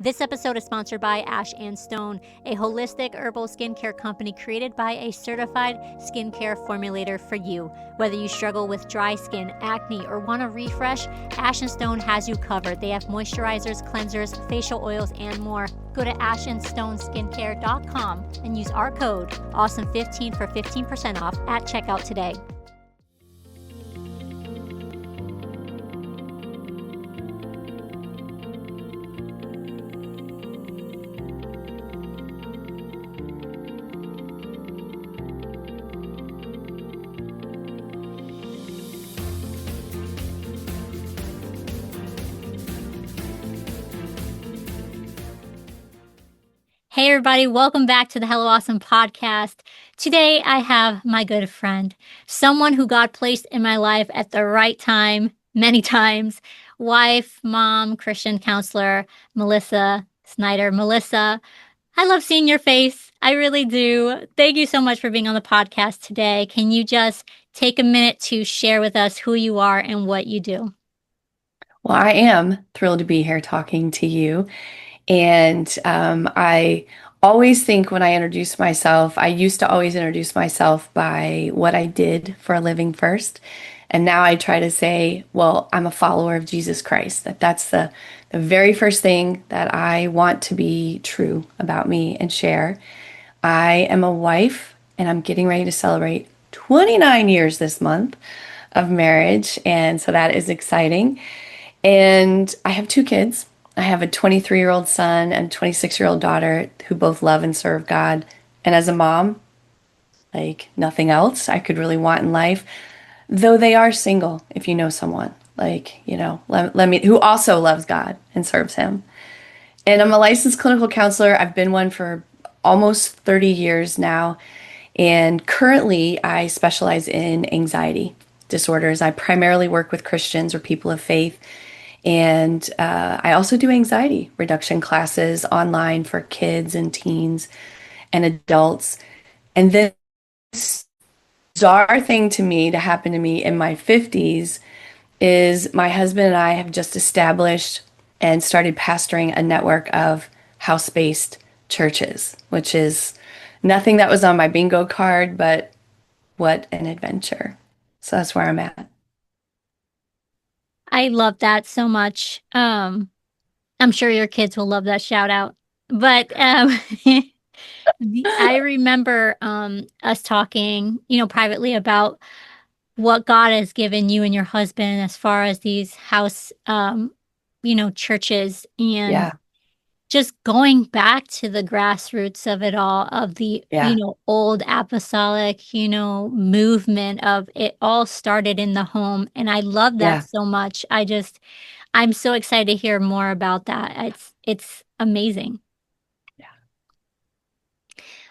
This episode is sponsored by Ash and Stone, a holistic herbal skincare company created by a certified skincare formulator for you. Whether you struggle with dry skin, acne, or want to refresh, Ash and Stone has you covered. They have moisturizers, cleansers, facial oils, and more. Go to ashandstoneskincare.com and use our code AWESOME15 for 15% off at checkout today. Hey everybody, welcome back to the Hello Awesome podcast. Today I have my good friend, someone who God placed in my life at the right time, many times, wife, mom, Christian counselor, Melissa Snyder. Melissa, I love seeing your face. I really do. Thank you so much for being on the podcast today. Can you just take a minute to share with us who you are and what you do? Well, I am thrilled to be here talking to you. And I always think when I introduce myself, I used to always introduce myself by what I did for a living first. And now I try to say, well, I'm a follower of Jesus Christ. That's the very first thing that I want to be true about me and share. I am a wife and I'm getting ready to celebrate 29 years this month of marriage. And so that is exciting. And I have two kids. I have a 23-year-old son and a 26-year-old daughter who both love and serve God. And as a mom, like nothing else I could really want in life, though they are single, if you know someone, let me, who also loves God and serves him. And I'm a licensed clinical counselor. I've been one for almost 30 years now. And currently, I specialize in anxiety disorders. I primarily work with Christians or people of faith. And I also do anxiety reduction classes online for kids and teens and adults. And this bizarre thing to me to happen to me in my 50s is my husband and I have just established and started pastoring a network of house-based churches, which is nothing that was on my bingo card, but what an adventure. So that's where I'm at. I love that so much. I'm sure your kids will love that shout out. But I remember us talking, privately about what God has given you and your husband as far as these house, churches, and Yeah, just going back to the grassroots of it all, of the, yeah, old apostolic, movement of it all started in the home. And I love that yeah. so much. I'm so excited to hear more about that. It's amazing.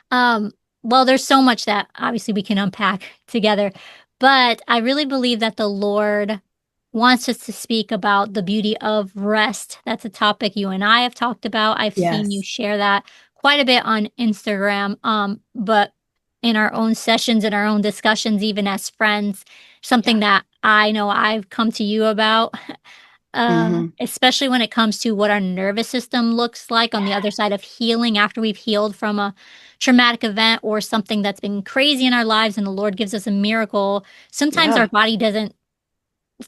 Um, well, there's so much that obviously we can unpack together, but I really believe that the Lord wants us to speak about the beauty of rest. That's a topic you and I have talked about. I've seen you Yes. share that quite a bit on Instagram. But in our own sessions, in our own discussions, even as friends, something Yeah. that I know I've come to you about. Hmm. Especially when it comes to what our nervous system looks like on the other side of healing after we've healed from a traumatic event or something that's been crazy in our lives and the Lord gives us a miracle. Sometimes our Yeah. body doesn't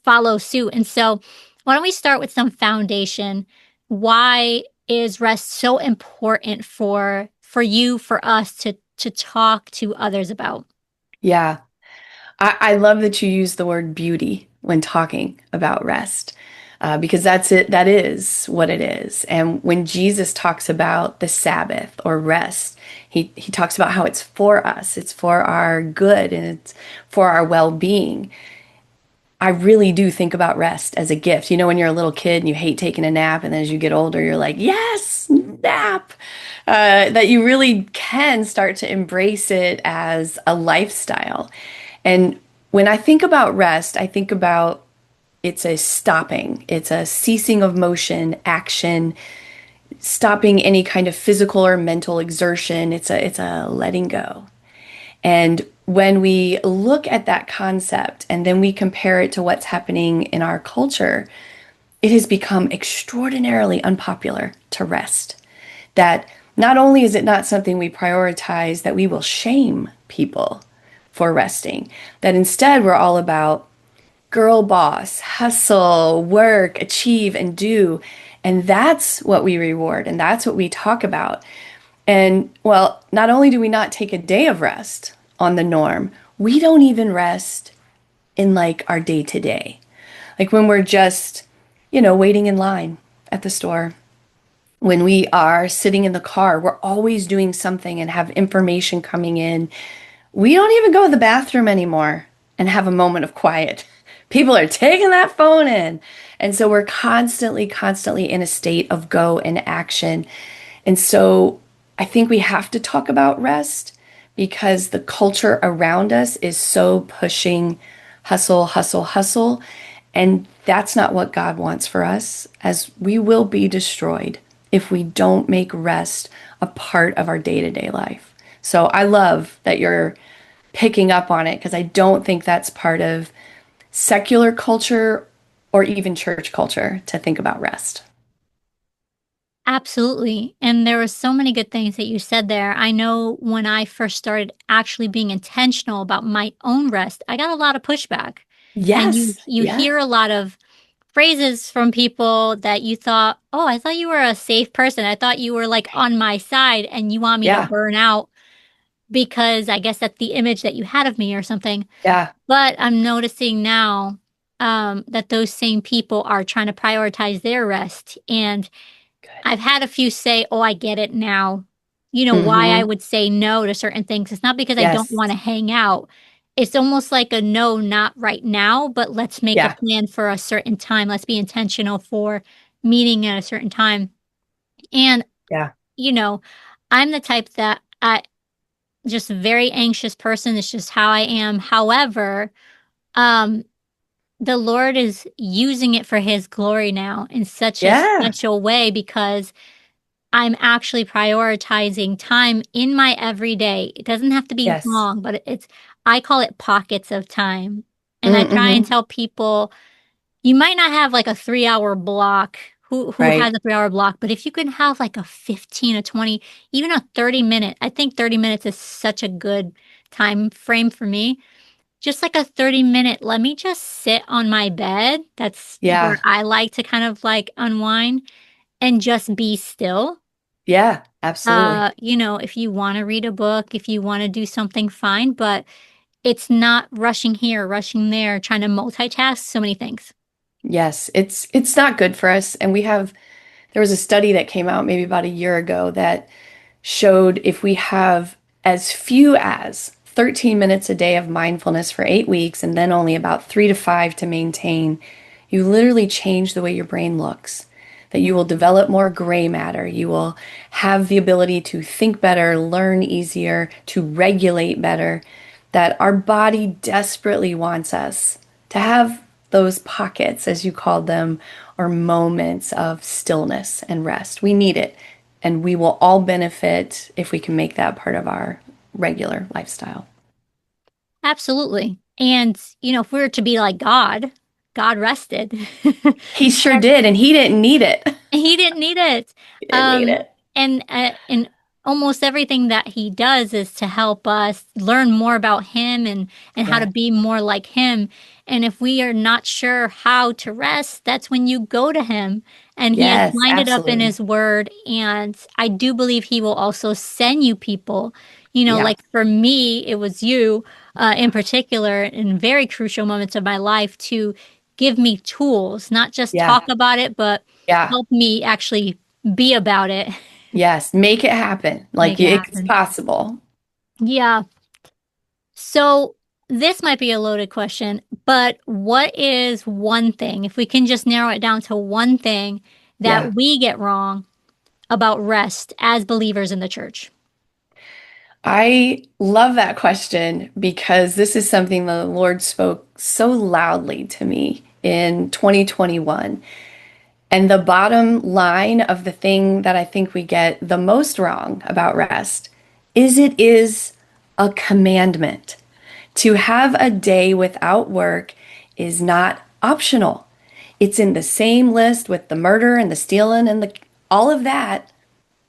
follow suit. And so, why don't we start with some foundation? Why is rest so important for you, for us to talk to others about? Yeah. I love that you use the word beauty when talking about rest, because that's it. That is what it is. And when Jesus talks about the Sabbath or rest, he talks about how it's for us, it's for our good, and it's for our well-being. I really do think about rest as a gift. You know, when you're a little kid and you hate taking a nap, and then as you get older, you're like, yes, nap. That you really can start to embrace it as a lifestyle. And when I think about rest, I think about it's a stopping, it's a ceasing of motion, action, stopping any kind of physical or mental exertion. It's a letting go. And when we look at that concept and then we compare it to what's happening in our culture, it has become extraordinarily unpopular to rest. That not only is it not something we prioritize, that we will shame people for resting, that instead we're all about girl boss, hustle, work, achieve, and do. And that's what we reward, and that's what we talk about. And well, not only do we not take a day of rest on the norm, we don't even rest in like our day to day. Like when we're just, waiting in line at the store, when we are sitting in the car, we're always doing something and have information coming in. We don't even go to the bathroom anymore and have a moment of quiet. People are taking that phone in. And so we're constantly, constantly in a state of go and action. And so I think we have to talk about rest because the culture around us is so pushing hustle, hustle, hustle. And that's not what God wants for us, as we will be destroyed if we don't make rest a part of our day-to-day life. So I love that you're picking up on it because I don't think that's part of secular culture or even church culture to think about rest. Absolutely. And there were so many good things that you said there. I know when I first started actually being intentional about my own rest, I got a lot of pushback. And you Yes. you Yeah. hear a lot of phrases from people that you thought, "Oh, I thought you were a safe person. I thought you were like on my side and you want me to Yeah. burn out because I guess that's the image that you had of me or something." Yeah. But I'm noticing now that those same people are trying to prioritize their rest. And Good. I've had a few say, "Oh, I get it now." You know, why I Mm-hmm. would say no to certain things. It's not because I don't Yes. want to hang out. It's almost like a no, not right now, but let's make a Yeah. plan for a certain time. Let's be intentional for meeting at a certain time. And, Yeah. you know, I'm the type that I just a very anxious person. It's just how I am. However, um, the Lord is using it for his glory now in such a Yeah. special way because I'm actually prioritizing time in my everyday. It doesn't have to be Yes. long, but I call it pockets of time. And I try and Mm-hmm. tell people, you might not have like a 3 hour block. Who has Right. a 3 hour block? But if you can have like a 15, a 20, even a 30 minute, I think 30 minutes is such a good time frame for me. Just like a 30 minute, let me just sit on my bed. That's where Yeah. I like to kind of like unwind and just be still. Yeah. Absolutely. If you want to read a book, if you want to do something, fine, but it's not rushing here, rushing there, trying to multitask so many things. Yes. It's not good for us. And there was a study that came out maybe about a year ago that showed if we have as few as 13 minutes a day of mindfulness for 8 weeks and then only about 3 to 5 to maintain, you literally change the way your brain looks. That you will develop more gray matter. You will have the ability to think better, learn easier, to regulate better. That our body desperately wants us to have those pockets, as you called them, or moments of stillness and rest. We need it. And we will all benefit if we can make that part of our regular lifestyle. Absolutely. And, if we were to be like God, God rested. He sure did, and he didn't need it. He didn't need it. He didn't need Um, it. and almost everything that he does is to help us learn more about him and how to Yeah. be more like him. And if we are not sure how to rest, that's when you go to him. And he has Yes, lined it up in absolutely. his word. And I do believe he will also send you people. Yeah. Like for me, it was you in particular in very crucial moments of my life to give me tools, not just Yeah. talk about it, but Yeah. help me actually be about it, Yes. Make it happen. Like make it it's happen. possible. Yeah. So this might be a loaded question, but what is one thing, if we can just narrow it down to one thing Yeah. that we get wrong about rest as believers in the church? I love that question because this is something the Lord spoke so loudly to me in 2021. And the bottom line of the thing that I think we get the most wrong about rest is it is a commandment. To have a day without work is not optional. It's in the same list with the murder and the stealing and the all of that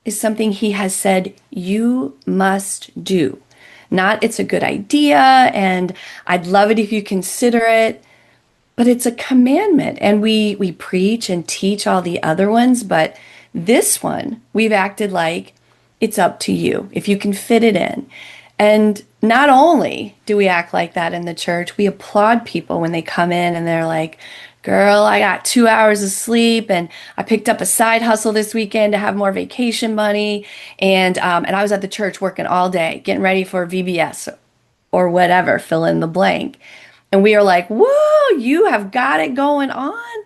is something he has said you must do. Not it's a good idea and I'd love it if you consider it, but it's a commandment. And we preach and teach all the other ones, but this one we've acted like it's up to you if you can fit it in. And not only do we act like that in the church, we applaud people when they come in and they're like, girl, I got 2 hours of sleep and I picked up a side hustle this weekend to have more vacation money. And I was at the church working all day, getting ready for VBS or whatever, fill in the blank. And we are like, whoa, you have got it going on.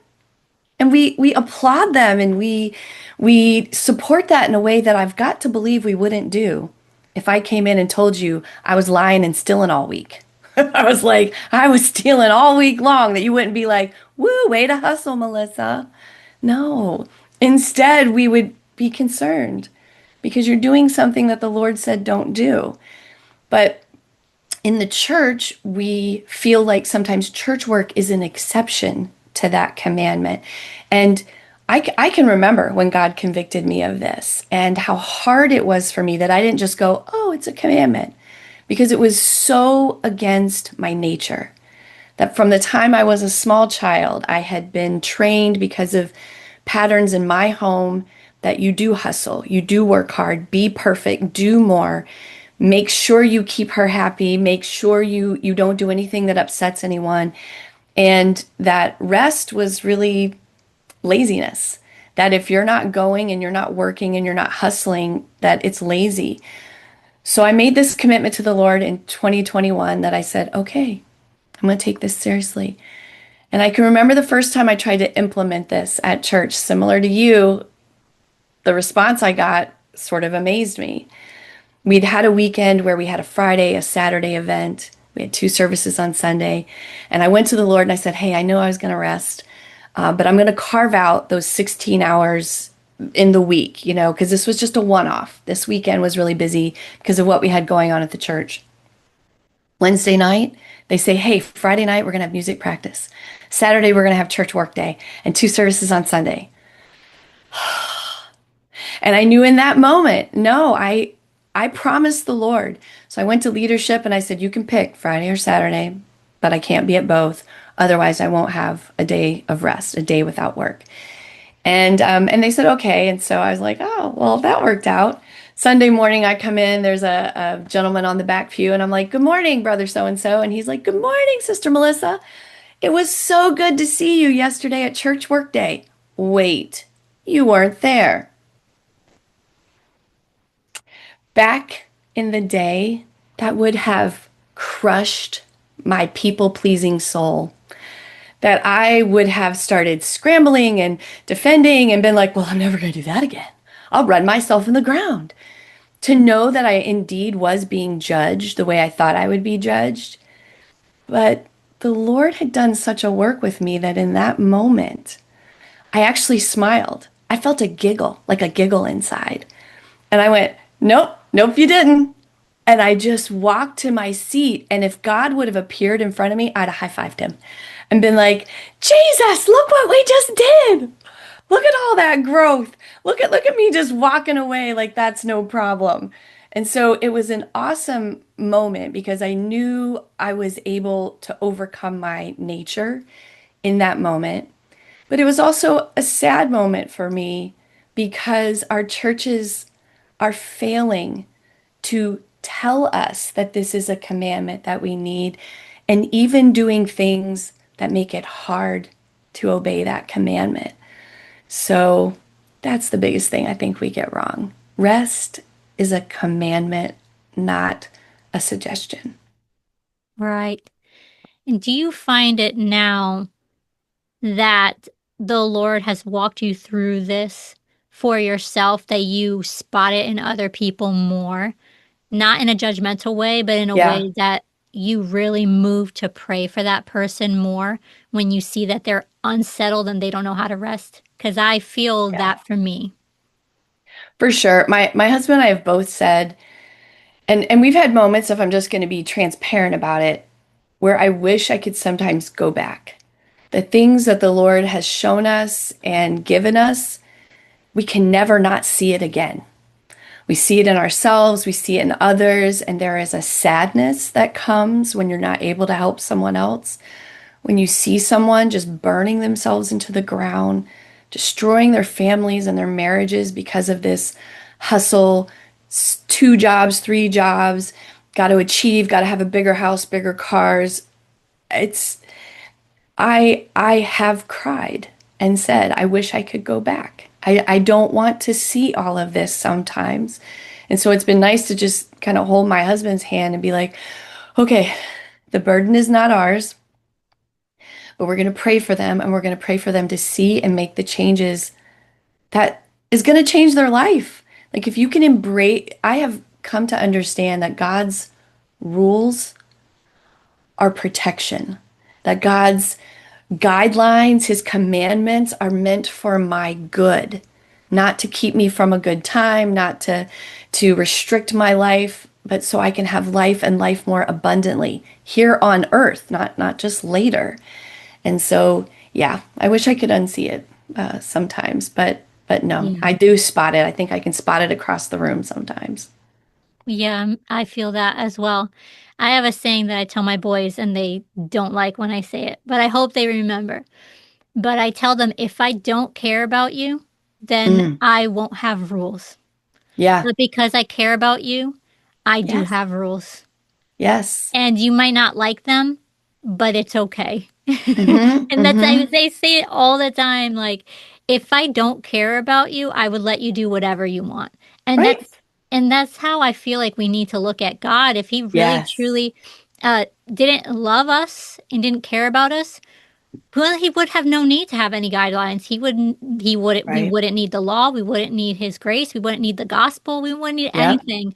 And we applaud them and we support that in a way that I've got to believe we wouldn't do if I came in and told you I was lying and stealing all week. I was like, I was stealing all week long, that you wouldn't be like, woo, way to hustle, Melissa. No. Instead, we would be concerned because you're doing something that the Lord said don't do. But in the church, we feel like sometimes church work is an exception to that commandment. And I can remember when God convicted me of this and how hard it was for me that I didn't just go, oh, it's a commandment, because it was so against my nature that from the time I was a small child, I had been trained because of patterns in my home that you do hustle, you do work hard, be perfect, do more, make sure you keep her happy, make sure you don't do anything that upsets anyone. And that rest was really laziness. That if you're not going and you're not working and you're not hustling, that it's lazy. So I made this commitment to the Lord in 2021 that I said, okay, I'm going to take this seriously. And I can remember the first time I tried to implement this at church, similar to you, the response I got sort of amazed me. We'd had a weekend where we had a Friday, a Saturday event. We had two services on Sunday. And I went to the Lord and I said, hey, I know I was going to rest, but I'm going to carve out those 16 hours in the week, because this was just a one-off. This weekend was really busy because of what we had going on at the church. Wednesday night, they say, hey, Friday night, we're going to have music practice. Saturday, we're going to have church work day and two services on Sunday. And I knew in that moment, no, I promised the Lord. So I went to leadership and I said, you can pick Friday or Saturday, but I can't be at both. Otherwise, I won't have a day of rest, a day without work. And they said, okay. And so I was like, oh, well, that worked out. Sunday morning, I come in, there's a gentleman on the back pew, and I'm like, good morning, brother so-and-so. And he's like, good morning, Sister Melissa. It was so good to see you yesterday at church work day. Wait, you weren't there. Back in the day, that would have crushed my people-pleasing soul. That I would have started scrambling and defending and been like, well, I'm never going to do that again. I'll run myself in the ground. To know that I indeed was being judged the way I thought I would be judged. But the Lord had done such a work with me that in that moment, I actually smiled. I felt a giggle, like a giggle inside. And I went, nope, nope, you didn't. And I just walked to my seat. And if God would have appeared in front of me, I'd have high-fived him and been like, Jesus, look what we just did. Look at all that growth. Look at me just walking away like that's no problem. And so it was an awesome moment because I knew I was able to overcome my nature in that moment. But it was also a sad moment for me because our churches are failing to tell us that this is a commandment that we need, and even doing things that make it hard to obey that commandment. So that's the biggest thing I think we get wrong. Rest is a commandment, not a suggestion. Right. And do you find it now that the Lord has walked you through this for yourself, that you spot it in other people more? Not in a judgmental way, but in a Yeah, way that you really move to pray for that person more when you see that they're unsettled and they don't know how to rest? Because I feel yeah, that for me. for sure. My husband and I have both said, and we've had moments, if I'm just going to be transparent about it, where I wish I could sometimes go back. The things that the Lord has shown us and given us, we can never not see it again. We see it in ourselves, we see it in others, and there is a sadness that comes when you're not able to help someone else. When you see someone just burning themselves into the ground, destroying their families and their marriages because of this hustle, two jobs, three jobs, got to achieve, got to have a bigger house, bigger cars. It's I have cried and said, I wish I could go back. I don't want to see all of this sometimes. And so it's been nice to just kind of hold my husband's hand and be like, okay, the burden is not ours, but we're going to pray for them and we're going to pray for them to see and make the changes that is going to change their life. Like if you can embrace, I have come to understand that God's rules are protection, that God's guidelines, his commandments are meant for my good, not to keep me from a good time, not to restrict my life, but so I can have life and life more abundantly here on earth, not just later. And so, yeah, I wish I could unsee it sometimes, but no, Yeah. I do spot it. I think I can spot it across the room sometimes. Yeah, I feel that as well. I have a saying that I tell my boys, and they don't like when I say it, but I hope they remember. But I tell them if I don't care about you, then Mm, I won't have rules. yeah. But because I care about you, I do Yes. have rules. Yes. And you might not like them, but it's okay. Mm-hmm. And Mm-hmm. they say it all the time. Like, if I don't care about you, I would let you do whatever you want. And Right. that's how I feel like we need to look at God. If he really Yes. truly didn't love us and didn't care about us, well, he would have no need to have any guidelines. We Right. wouldn't need the law. We wouldn't need his grace. We wouldn't need the gospel. We wouldn't need Yep. anything.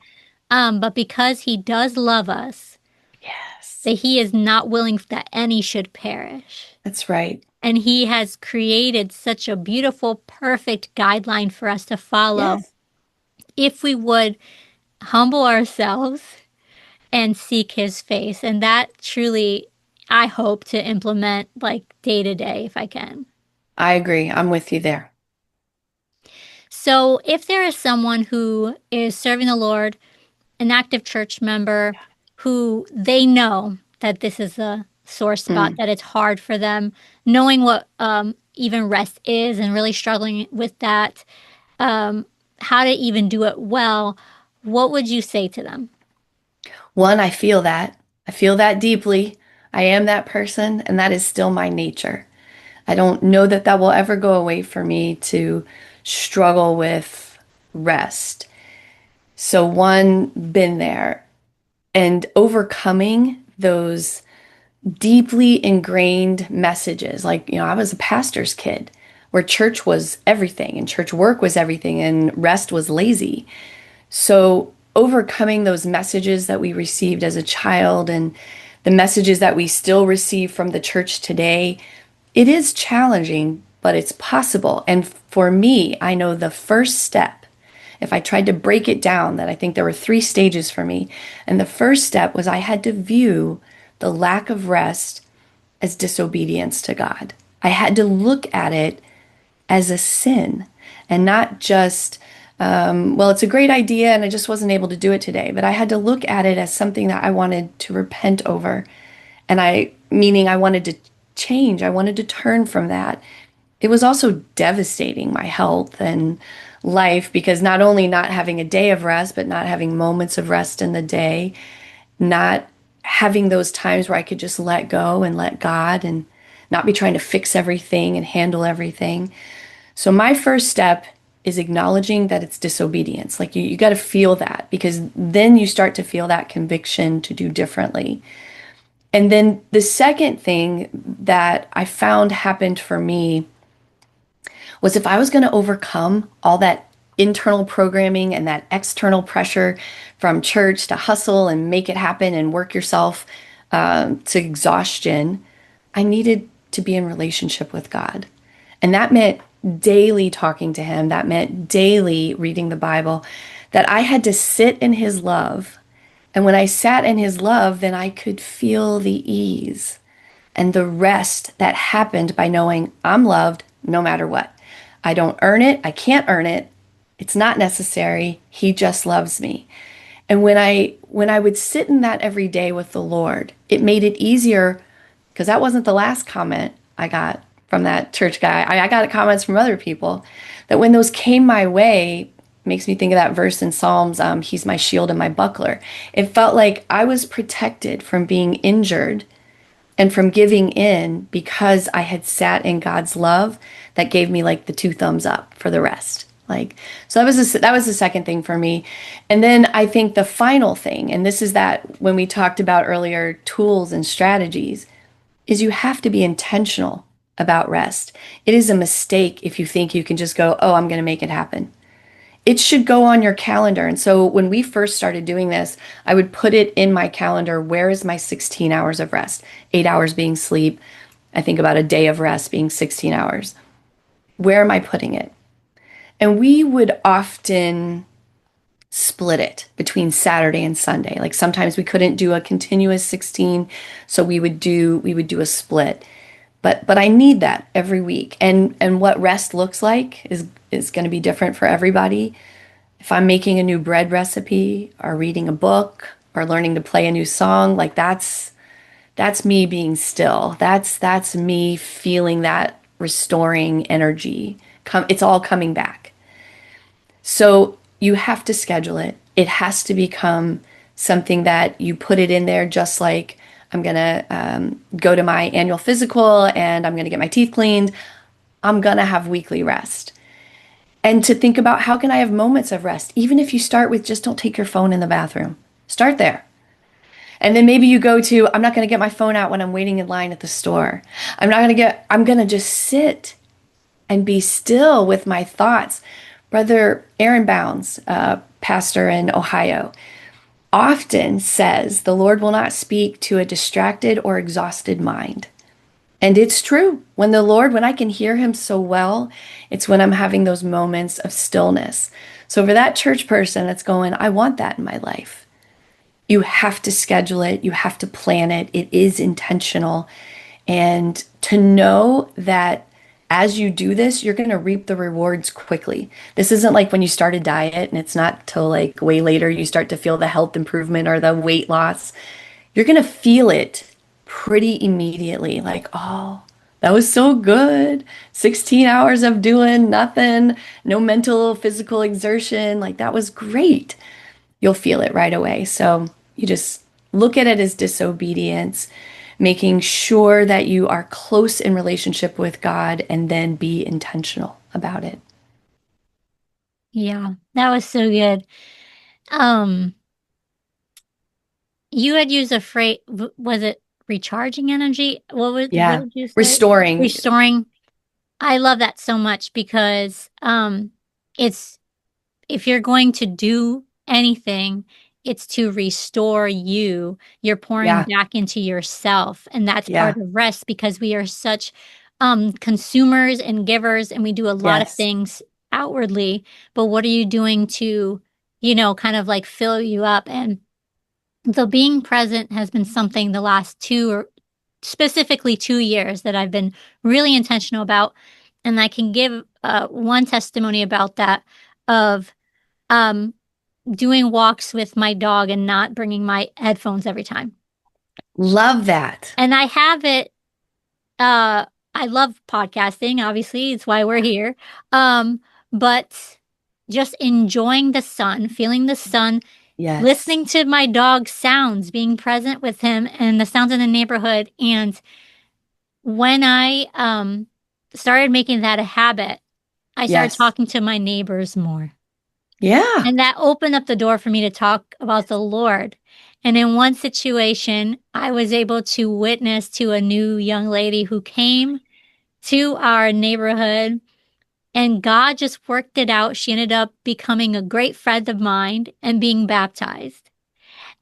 But because he does love us, Yes. that he is not willing that any should perish. That's right. And he has created such a beautiful, perfect guideline for us to follow Yes. if we would humble ourselves and seek his face. And that truly, I hope to implement like day to day if I can. I agree. I'm with you there. So, if there is someone who is serving the Lord, an active church member, who they know that this is a sore spot, Mm. that it's hard for them, knowing what even rest is and really struggling with that, um, how to even do it well, what would you say to them? One, I feel that. I feel that deeply. I am that person, and that is still my nature. I don't know that that will ever go away for me to struggle with rest. So, one, been there and overcoming those deeply ingrained messages. Like, I was a pastor's kid where church was everything and church work was everything and rest was lazy. So, overcoming those messages that we received as a child and the messages that we still receive from the church today, it is challenging, but it's possible. And for me, I know the first step, if I tried to break it down, that I think there were three stages for me. And the first step was I had to view the lack of rest as disobedience to God. I had to look at it as a sin and not just, well, it's a great idea and I just wasn't able to do it today. But I had to look at it as something that I wanted to repent over. Meaning I wanted to change, I wanted to turn from that. It was also devastating my health and life because not only not having a day of rest, but not having moments of rest in the day, not having those times where I could just let go and let God and not be trying to fix everything and handle everything. So my first step is acknowledging that it's disobedience. Like you got to feel that because then you start to feel that conviction to do differently. And then the second thing that I found happened for me was if I was going to overcome all that internal programming and that external pressure from church to hustle and make it happen and work yourself to exhaustion, I needed to be in relationship with God. And that meant daily talking to Him. That meant daily reading the Bible, that I had to sit in His love. And when I sat in His love, then I could feel the ease and the rest that happened by knowing I'm loved no matter what. I don't earn it. I can't earn it. It's not necessary. He just loves me. And when I would sit in that every day with the Lord, it made it easier because that wasn't the last comment I got from that church guy. I got comments from other people that when those came my way, makes me think of that verse in Psalms, he's my shield and my buckler. It felt like I was protected from being injured and from giving in because I had sat in God's love that gave me like the two thumbs up for the rest. Like, so that was the second thing for me. And then I think the final thing, and this is that when we talked about earlier tools and strategies, is you have to be intentional about rest. It is a mistake if you think you can just go, oh, I'm going to make it happen. It should go on your calendar. And so when we first started doing this, I would put it in my calendar. Where is my 16 hours of rest? 8 hours being sleep. I think about a day of rest being 16 hours. Where am I putting it? And we would often split it between Saturday and Sunday. Like sometimes we couldn't do a continuous 16, so we would do a split. But I need that every week. And what rest looks like is going to be different for everybody. If I'm making a new bread recipe or reading a book or learning to play a new song, like that's me being still. That's me feeling that restoring energy. It's all coming back. So you have to schedule it. It has to become something that you put it in there, just like I'm going to go to my annual physical and I'm going to get my teeth cleaned. I'm going to have weekly rest. And to think about how can I have moments of rest, even if you start with just don't take your phone in the bathroom. Start there. And then maybe you go to, I'm not going to get my phone out when I'm waiting in line at the store. I'm going to just sit and be still with my thoughts. Brother Aaron Bounds, pastor in Ohio, often says the Lord will not speak to a distracted or exhausted mind. And it's true. When I can hear him so well, it's when I'm having those moments of stillness. So for that church person that's going, I want that in my life. You have to schedule it. You have to plan it. It is intentional. And to know that as you do this, you're going to reap the rewards quickly. This isn't like when you start a diet and it's not till like way later you start to feel the health improvement or the weight loss. You're going to feel it pretty immediately. Like, oh, that was so good. 16 hours of doing nothing, no mental, physical exertion. Like, that was great. You'll feel it right away. So you just look at it as disobedience, making sure that you are close in relationship with God and then be intentional about it. Yeah, that was so good. Um, you had used a phrase, was it recharging energy? What Yeah. did you say? Restoring. Restoring. I love that so much because it's if you're going to do anything, it's to restore you. You're pouring Yeah. back into yourself. And that's part Yeah. of rest because we are such consumers and givers and we do a lot of Yes. things outwardly. But what are you doing to, kind of like fill you up? And so being present has been something the last two or specifically 2 years that I've been really intentional about. And I can give one testimony about that of um, doing walks with my dog and not bringing my headphones every time. Love that. And I have it, uh, I love podcasting, obviously, it's why we're here. Um, but just enjoying the sun, feeling the sun, Yes. listening to my dog's sounds, being present with him and the sounds in the neighborhood. And when I started making that a habit, I started Yes. talking to my neighbors more. Yeah. And that opened up the door for me to talk about the Lord. And in one situation, I was able to witness to a new young lady who came to our neighborhood and God just worked it out. She ended up becoming a great friend of mine and being baptized.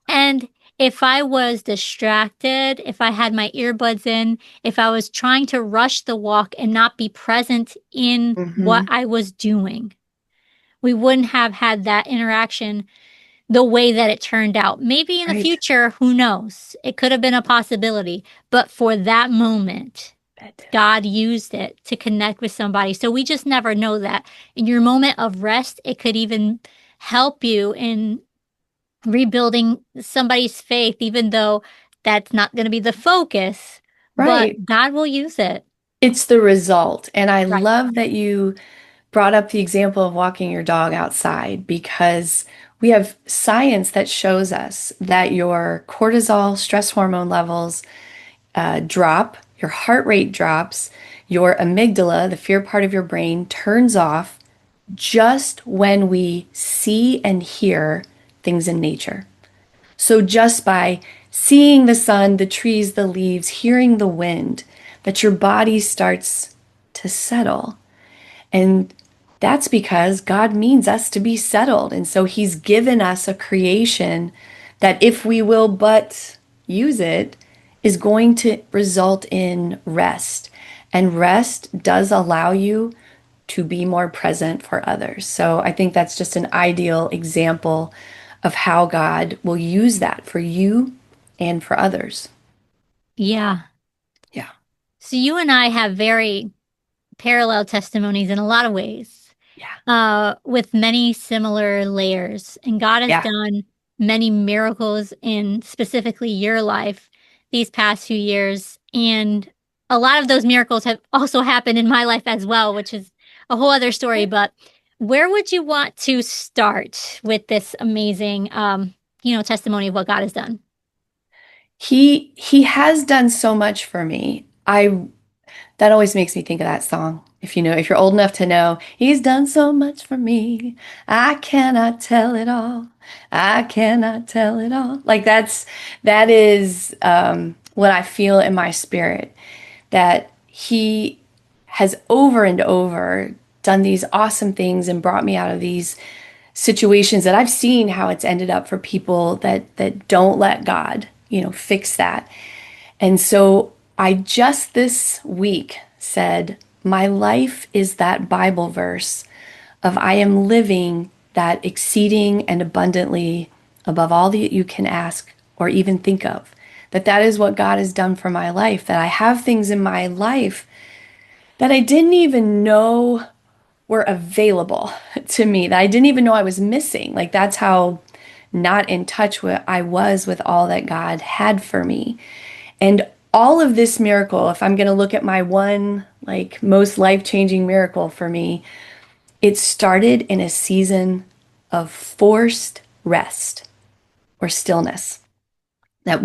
And if I was distracted, if I had my earbuds in, if I was trying to rush the walk and not be present in what Hmm. I was doing, we wouldn't have had that interaction the way that it turned out. Maybe in the Right. future, who knows? It could have been a possibility, but for that moment, It did. God used it to connect with somebody. So we just never know that. In your moment of rest, it could even help you in rebuilding somebody's faith, even though that's not going to be the focus, but Right. God will use it. It's the result. And I Right. love that you brought up the example of walking your dog outside because we have science that shows us that your cortisol stress hormone levels drop, your heart rate drops, your amygdala, the fear part of your brain, turns off just when we see and hear things in nature. So just by seeing the sun, the trees, the leaves, hearing the wind, that your body starts to settle. And that's because God means us to be settled. And so He's given us a creation that, if we will but use it, is going to result in rest. And rest does allow you to be more present for others. So I think that's just an ideal example of how God will use that for you and for others. Yeah. Yeah. So you and I have very parallel testimonies in a lot of ways, Yeah. with many similar layers. And God has Yeah. done many miracles in specifically your life these past few years. And a lot of those miracles have also happened in my life as well, which is a whole other story. But where would you want to start with this amazing, testimony of what God has done? He has done so much for me. I That always makes me think of that song. If you're old enough to know, He's done so much for me. I cannot tell it all. I cannot tell it all. Like that is what I feel in my spirit, that He has over and over done these awesome things and brought me out of these situations that I've seen how it's ended up for people that don't let God, fix that. And so I just this week said, my life is that Bible verse of I am living that exceeding and abundantly above all that you can ask or even think of. That is what God has done for my life, that I have things in my life that I didn't even know were available to me, that I didn't even know I was missing. Like that's how not in touch with I was with all that God had for me. And all of this miracle, if I'm going to look at my one like most life-changing miracle for me, it started in a season of forced rest or stillness. That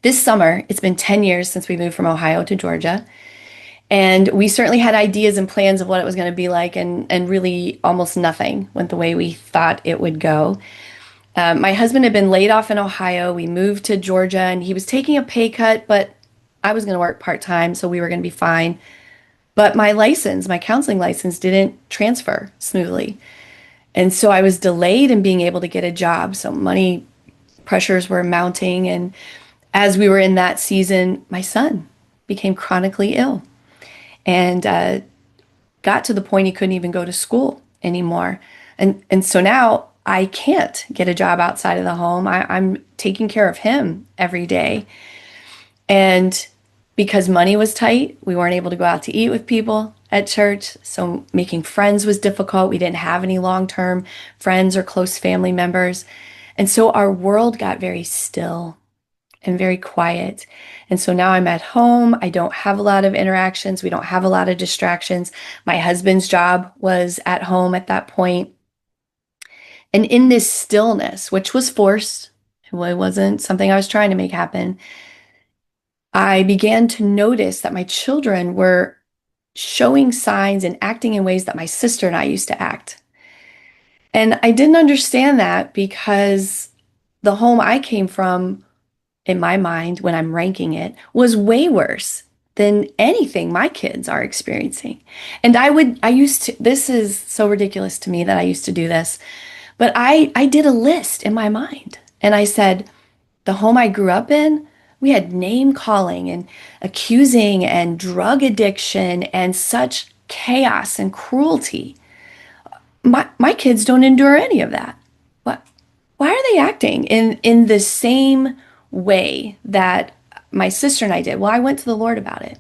this summer, it's been 10 years since we moved from Ohio to Georgia. And we certainly had ideas and plans of what it was going to be like, and really almost nothing went the way we thought it would go. My husband had been laid off in Ohio. We moved to Georgia and he was taking a pay cut, but I was going to work part time, so we were going to be fine. But my counseling license, didn't transfer smoothly. And so I was delayed in being able to get a job. So money pressures were mounting. And as we were in that season, my son became chronically ill and got to the point he couldn't even go to school anymore. And so now I can't get a job outside of the home. I'm taking care of him every day. And because money was tight, we weren't able to go out to eat with people at church. So making friends was difficult. We didn't have any long-term friends or close family members. And so our world got very still and very quiet. And so now I'm at home. I don't have a lot of interactions. We don't have a lot of distractions. My husband's job was at home at that point. And in this stillness, which was forced, it wasn't something I was trying to make happen, I began to notice that my children were showing signs and acting in ways that my sister and I used to act. And I didn't understand that because the home I came from, in my mind, when I'm ranking it, was way worse than anything my kids are experiencing. And I used to, this is so ridiculous to me that I used to do this, but I did a list in my mind and I said, the home I grew up in, we had name calling and accusing and drug addiction and such chaos and cruelty. My kids don't endure any of that. What? why are they acting in the same way that my sister and I did? Well, I went to the Lord about it.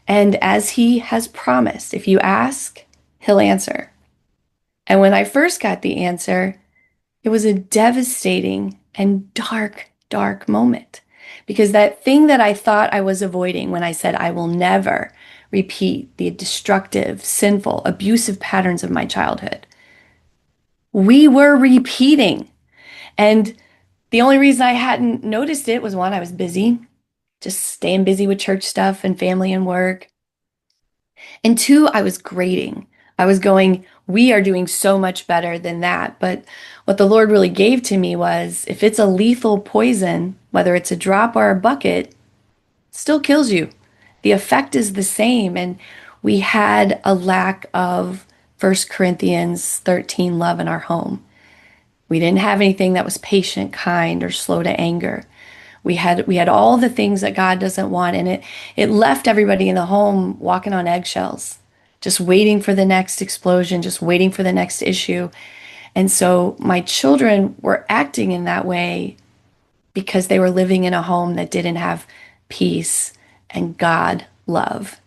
And as he has promised, if you ask, he'll answer. And when I first got the answer, it was a devastating and dark, dark moment because that thing that I thought I was avoiding when I said, I will never repeat the destructive, sinful, abusive patterns of my childhood, we were repeating. And the only reason I hadn't noticed it was one, I was busy, just staying busy with church stuff and family and work. And two, I was grading. I was going, we are doing so much better than that. But what the Lord really gave to me was if it's a lethal poison, whether it's a drop or a bucket, it still kills you. The effect is the same. And we had a lack of 1 Corinthians 13 love in our home. We didn't have anything that was patient, kind, or slow to anger. We had all the things that God doesn't want, and it left everybody in the home walking on eggshells, just waiting for the next explosion, just waiting for the next issue. And so my children were acting in that way because they were living in a home that didn't have peace and God love.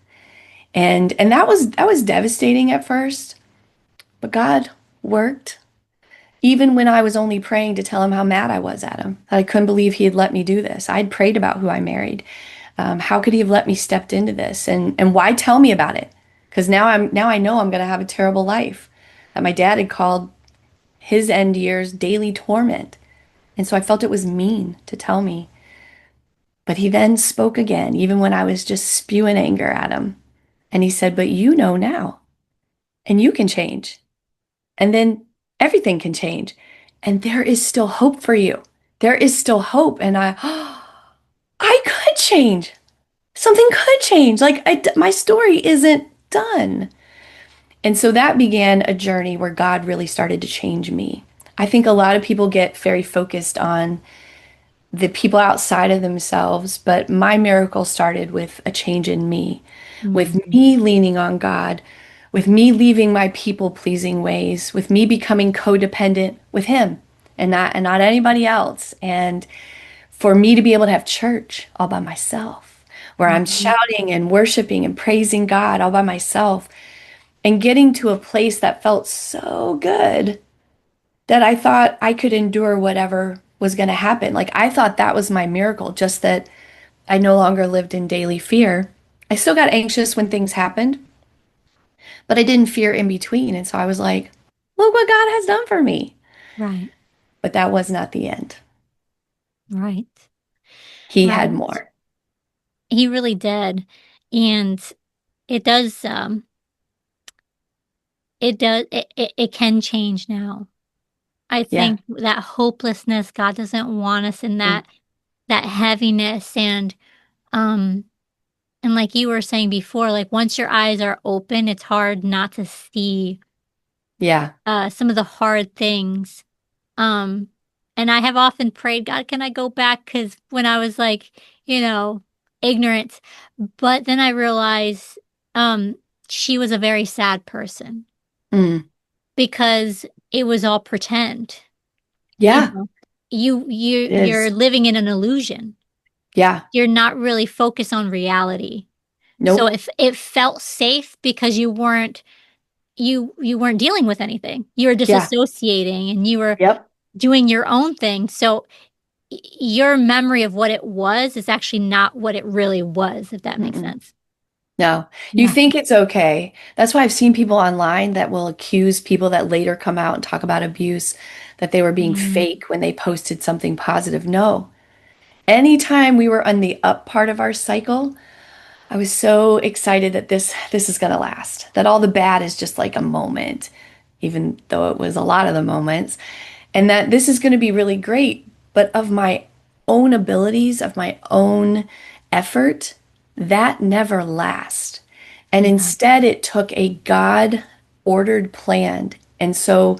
And that was devastating at first, but God worked. Even when I was only praying to tell him how mad I was at him, that I couldn't believe he had let me do this. I'd prayed about who I married. How could he have let me stepped into this? And why tell me about it? Because now I know I'm going to have a terrible life. That my dad had called his end years daily torment. And so I felt it was mean to tell me. But he then spoke again, even when I was just spewing anger at him. And he said, but you know now, and you can change. And then everything can change. And there is still hope for you. There is still hope. And I could change. Something could change. Like my story isn't done. And so that began a journey where God really started to change me. I think a lot of people get very focused on the people outside of themselves, but my miracle started with a change in me, with Mm. me leaning on God, with me leaving my people-pleasing ways, with me becoming codependent with him and not anybody else. And for me to be able to have church all by myself, where I'm Mhm. shouting and worshiping and praising God all by myself and getting to a place that felt so good that I thought I could endure whatever was going to happen. Like I thought that was my miracle, just that I no longer lived in daily fear. I still got anxious when things happened, but I didn't fear in between. And so I was like, look what God has done for me. Right, But that was not the end. right, He had right. more. He really did. And it does, it can change now. I Yeah. think that hopelessness, God doesn't want us in Mm. that heaviness um and like you were saying before, like once your eyes are open, it's hard not to see Yeah. some of the hard things. Um and I have often prayed, God, can I go back? Because when I was like, you know, ignorant, but then I realized um she was a very sad person Mm. because it was all pretend. You Yeah. know, It you're is. living in an illusion. Yeah. You're not really focused on reality. So Nope. if it felt safe because you weren't dealing with anything. You were Yeah. disassociating and you were Yep. doing your own thing. So your memory of what it was is actually not what it really was, if that makes Mm-mm. sense. No, you Yeah. think it's okay. That's why I've seen people online that will accuse people that later come out and talk about abuse, that they were being Mm, fake when they posted something positive. No. Anytime we were on the up part of our cycle, I was so excited that this is going to last, that all the bad is just like a moment, even though it was a lot of the moments, and that this is going to be really great. But of my own abilities, of my own effort, that never lasts. And yeah. instead, it took a God ordered plan. And so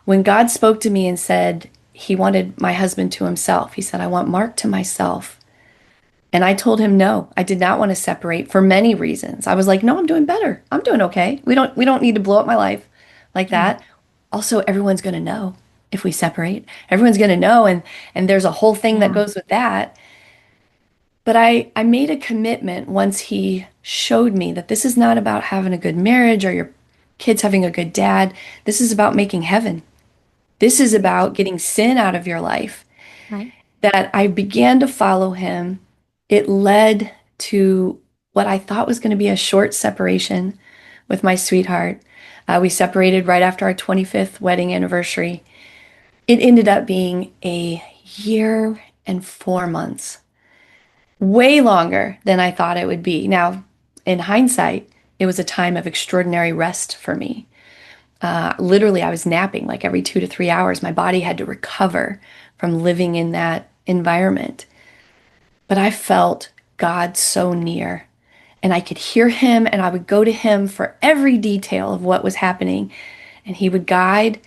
when God spoke to me and said he wanted my husband to himself, he said, I want Mark to myself. And I told him no, I did not want to separate for many reasons. I was like, no, I'm doing better. I'm doing okay. We don't need to blow up my life like Yeah. that. Also, everyone's going to know. if we separate. Everyone's going to know, and there's a whole thing that Yeah. goes with that. But I made a commitment once he showed me that this is not about having a good marriage or your kids having a good dad. This is about making heaven. This is about getting sin out of your life. Right. That I began to follow him. It led to what I thought was going to be a short separation with my sweetheart. We separated right after our 25th wedding anniversary. It ended up being a year and 4 months, way longer than I thought it would be. Now, in hindsight, it was a time of extraordinary rest for me. Literally, I was napping like every 2 to 3 hours. My body had to recover from living in that environment. But I felt God so near, and I could hear him, and I would go to him for every detail of what was happening, and he would guide,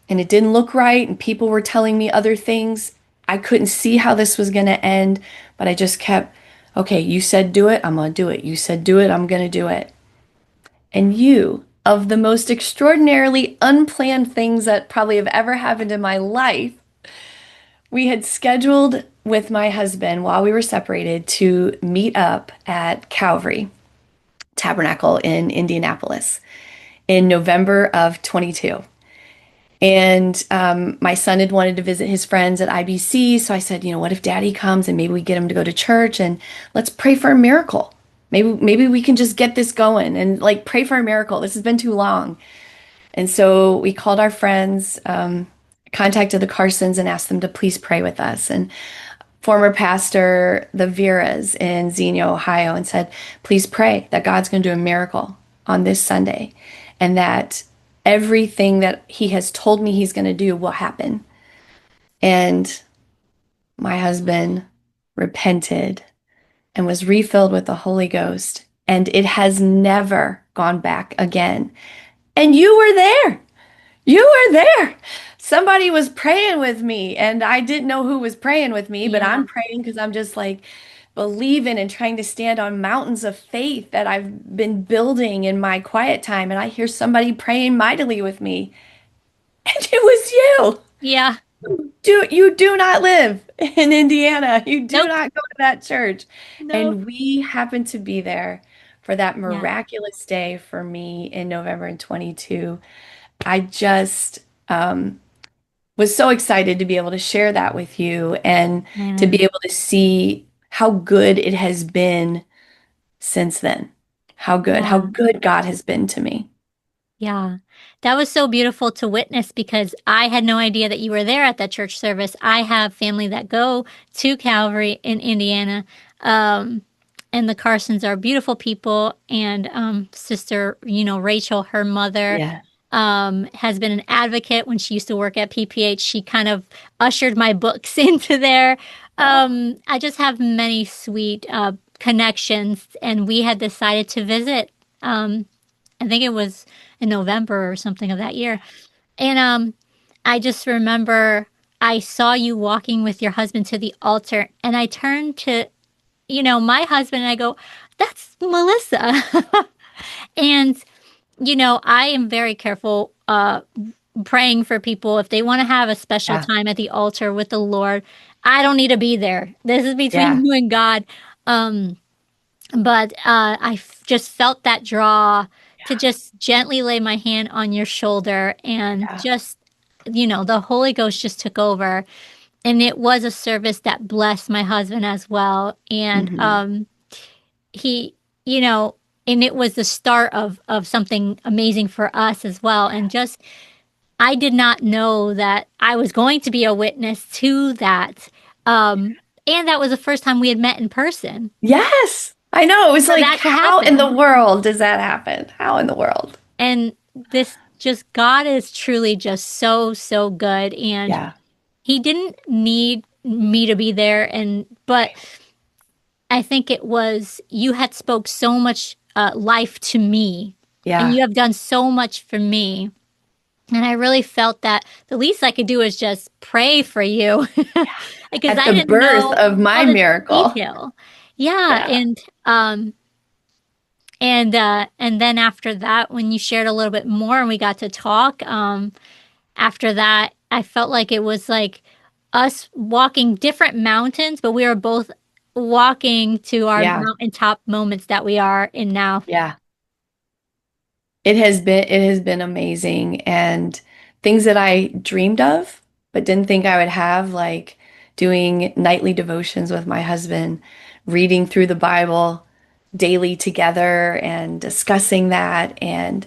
and it didn't look right, and people were telling me other things. I couldn't see how this was going to end, but I just kept, okay, you said do it, I'm going to do it. You said do it, I'm going to do it. And you, of the most extraordinarily unplanned things that probably have ever happened in my life, we had scheduled with my husband while we were separated to meet up at Calvary Tabernacle in Indianapolis in November of 22. And my son had wanted to visit his friends at IBC. So I said, what if daddy comes and maybe we get him to go to church and let's pray for a miracle. Maybe we can just get this going and like pray for a miracle. This has been too long. And so we called our friends, contacted the Carsons and asked them to please pray with us. And former pastor, the Veras in Xenia, Ohio, and said, please pray that God's going to do a miracle on this Sunday and that everything that he has told me he's going to do will happen. And my husband repented and was refilled with the Holy Ghost, and it has never gone back again. And you were there. You were there. Somebody was praying with me, and I didn't know who was praying with me, but Yeah. I'm praying because I'm just like believing and trying to stand on mountains of faith that I've been building in my quiet time. And I hear somebody praying mightily with me, and it was you. Yeah. You do not live in Indiana. You do Nope. not go to that church. Nope. And we happened to be there for that Yeah. miraculous day for me in November in 22. I just was so excited to be able to share that with you and to be Amen. able to see how good it has been since then. How Yeah. good God has been to me. Yeah, that was so beautiful to witness because I had no idea that you were there at that church service. I have family that go to Calvary in Indiana, um, and the Carsons are beautiful people. And Sister, Rachel, her mother, Yeah. has been an advocate when she used to work at PPH. She kind of ushered my books into there. Oh, I just have many sweet connections, and we had decided to visit. I think it was in November or something of that year. And I just remember I saw you walking with your husband to the altar, and I turned to, my husband, and I go, "That's Melissa." And I am very careful praying for people if they want to have a special yeah. time at the altar with the Lord. I don't need to be there. This is between Yeah. you and God. Um, but just felt that draw to Yeah. just gently lay my hand on your shoulder and Yeah. just, the Holy Ghost just took over. And it was a service that blessed my husband as well. And Hmm. he, you know, and it was the start of something amazing for us as well. And just, I did not know that I was going to be a witness to that. And that was the first time we had met in person Yes. I know. It was for like, that to how in the happen. world does that happen? How in the world? And this just, God is truly just so, so good. And Yeah. he didn't need me to be there. But I think it was, you had spoke so much life to me and Yeah. you have done so much for me. And I really felt that the least I could do is just pray for you because At I the didn't birth know of my all the miracle. detail. Yeah. Yeah. And then after that, when you shared a little bit more and we got to talk, after that, I felt like it was like us walking different mountains, but we were both walking to our Yeah. mountaintop moments that we are in now. Yeah. It has been amazing, and things that I dreamed of but didn't think I would have, like doing nightly devotions with my husband, reading through the Bible daily together and discussing that and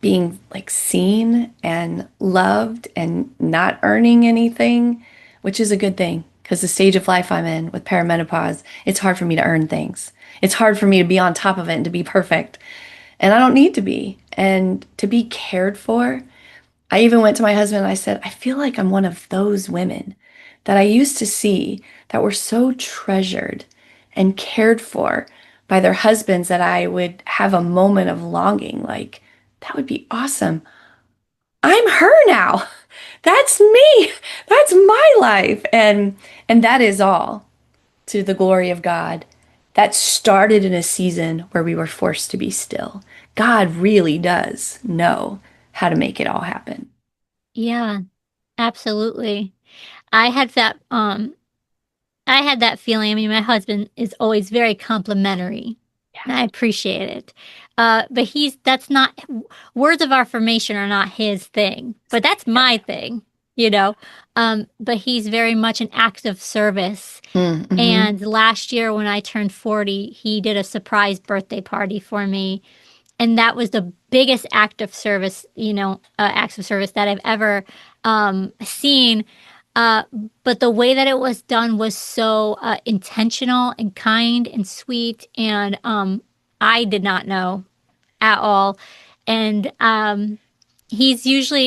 being like seen and loved and not earning anything, which is a good thing because the stage of life I'm in with perimenopause, it's hard for me to earn things. It's hard for me to be on top of it and to be perfect. And I don't need to be. And to be cared for, I even went to my husband and I said, I feel like I'm one of those women that I used to see that were so treasured and cared for by their husbands that I would have a moment of longing, like, that would be awesome. I'm her now. That's me. That's my life. And that is all to the glory of God. That started in a season where we were forced to be still. God really does know how to make it all happen. Yeah, absolutely. I had that I had that feeling. I mean, my husband is always very complimentary. Yeah, And I appreciate it. But that's not, words of affirmation are not his thing, but that's yeah. my thing, you know? But he's very much an act of service. Mm-hmm. And last year when I turned 40, he did a surprise birthday party for me. And that was the biggest act of service, acts of service that I've ever seen. Uh, but the way that it was done was so intentional and kind and sweet, and I did not know at all. And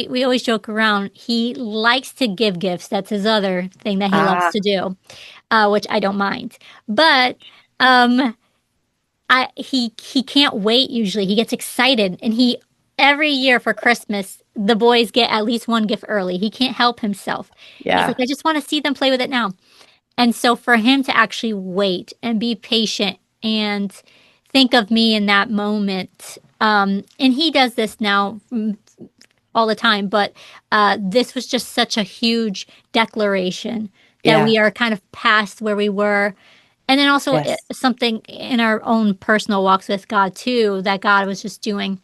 we always joke around. He likes to give gifts. That's his other thing that he loves Ah, to do, which I don't mind. But um, he can't wait usually. He gets excited and he every year for Christmas the boys get at least one gift early. He can't help himself. He's like, yeah, I just want to see them play with it now. And so for him to actually wait and be patient and think of me in that moment, and he does this now all the time, but this was just such a huge declaration that yeah, we are kind of past where we were. And then also yes. something in our own personal walks with God too, that God was just doing.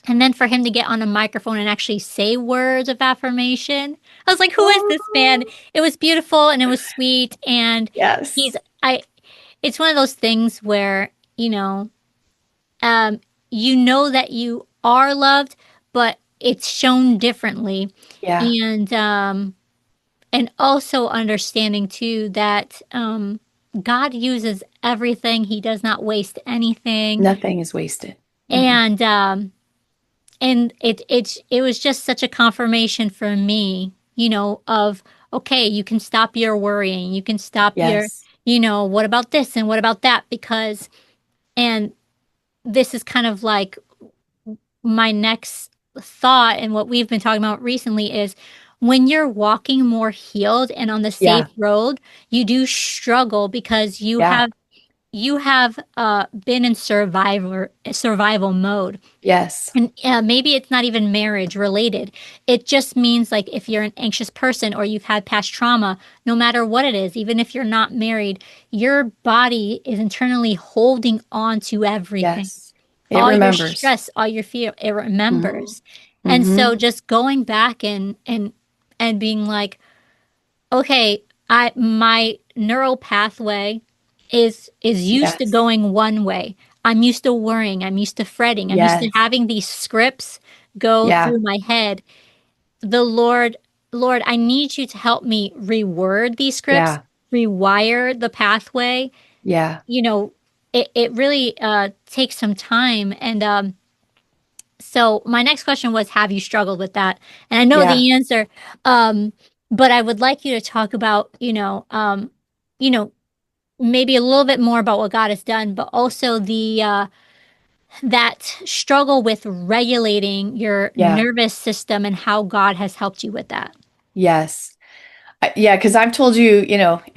And then for him to get on a microphone and actually say words of affirmation, I was like, who is this man? Oh, It was beautiful and it was sweet. And he's, yes. I, it's one of those things where, um, you know that you are loved, but it's shown differently. Yeah, And and also understanding too that God uses everything. He does not waste anything. nothing is wasted. Mm-mm. And it was just such a confirmation for me, of okay, you can stop your worrying. You can stop your, Yes. what about this and what about that? Because and this is kind of like my next thought and what we've been talking about recently is when you're walking more healed and on the safe Yeah, road, you do struggle because yeah, you have been in survival mode. yes, And maybe it's not even marriage related. It just means like if you're an anxious person or you've had past trauma, no matter what it is, even if you're not married, your body is internally holding on to everything. yes. It All your remembers. stress, all your fear, it Mm-hmm. remembers. And Mm-hmm. so just going back and being like, okay, I my neural pathway is used to Yes. going one way. I'm used to worrying, I'm used to fretting, I'm used to Yes. having these scripts go Yeah. through my head. The Lord, I need you to help me reword these scripts, Yeah. rewire the pathway. Yeah. You know, it really takes some time. And so my next question was, have you struggled with that? And I know Yeah. the answer, um, but I would like you to talk about, you know, maybe a little bit more about what God has done, but also the that struggle with regulating your Yeah. nervous system and how God has helped you with that. Yes. Yeah, because I've told you,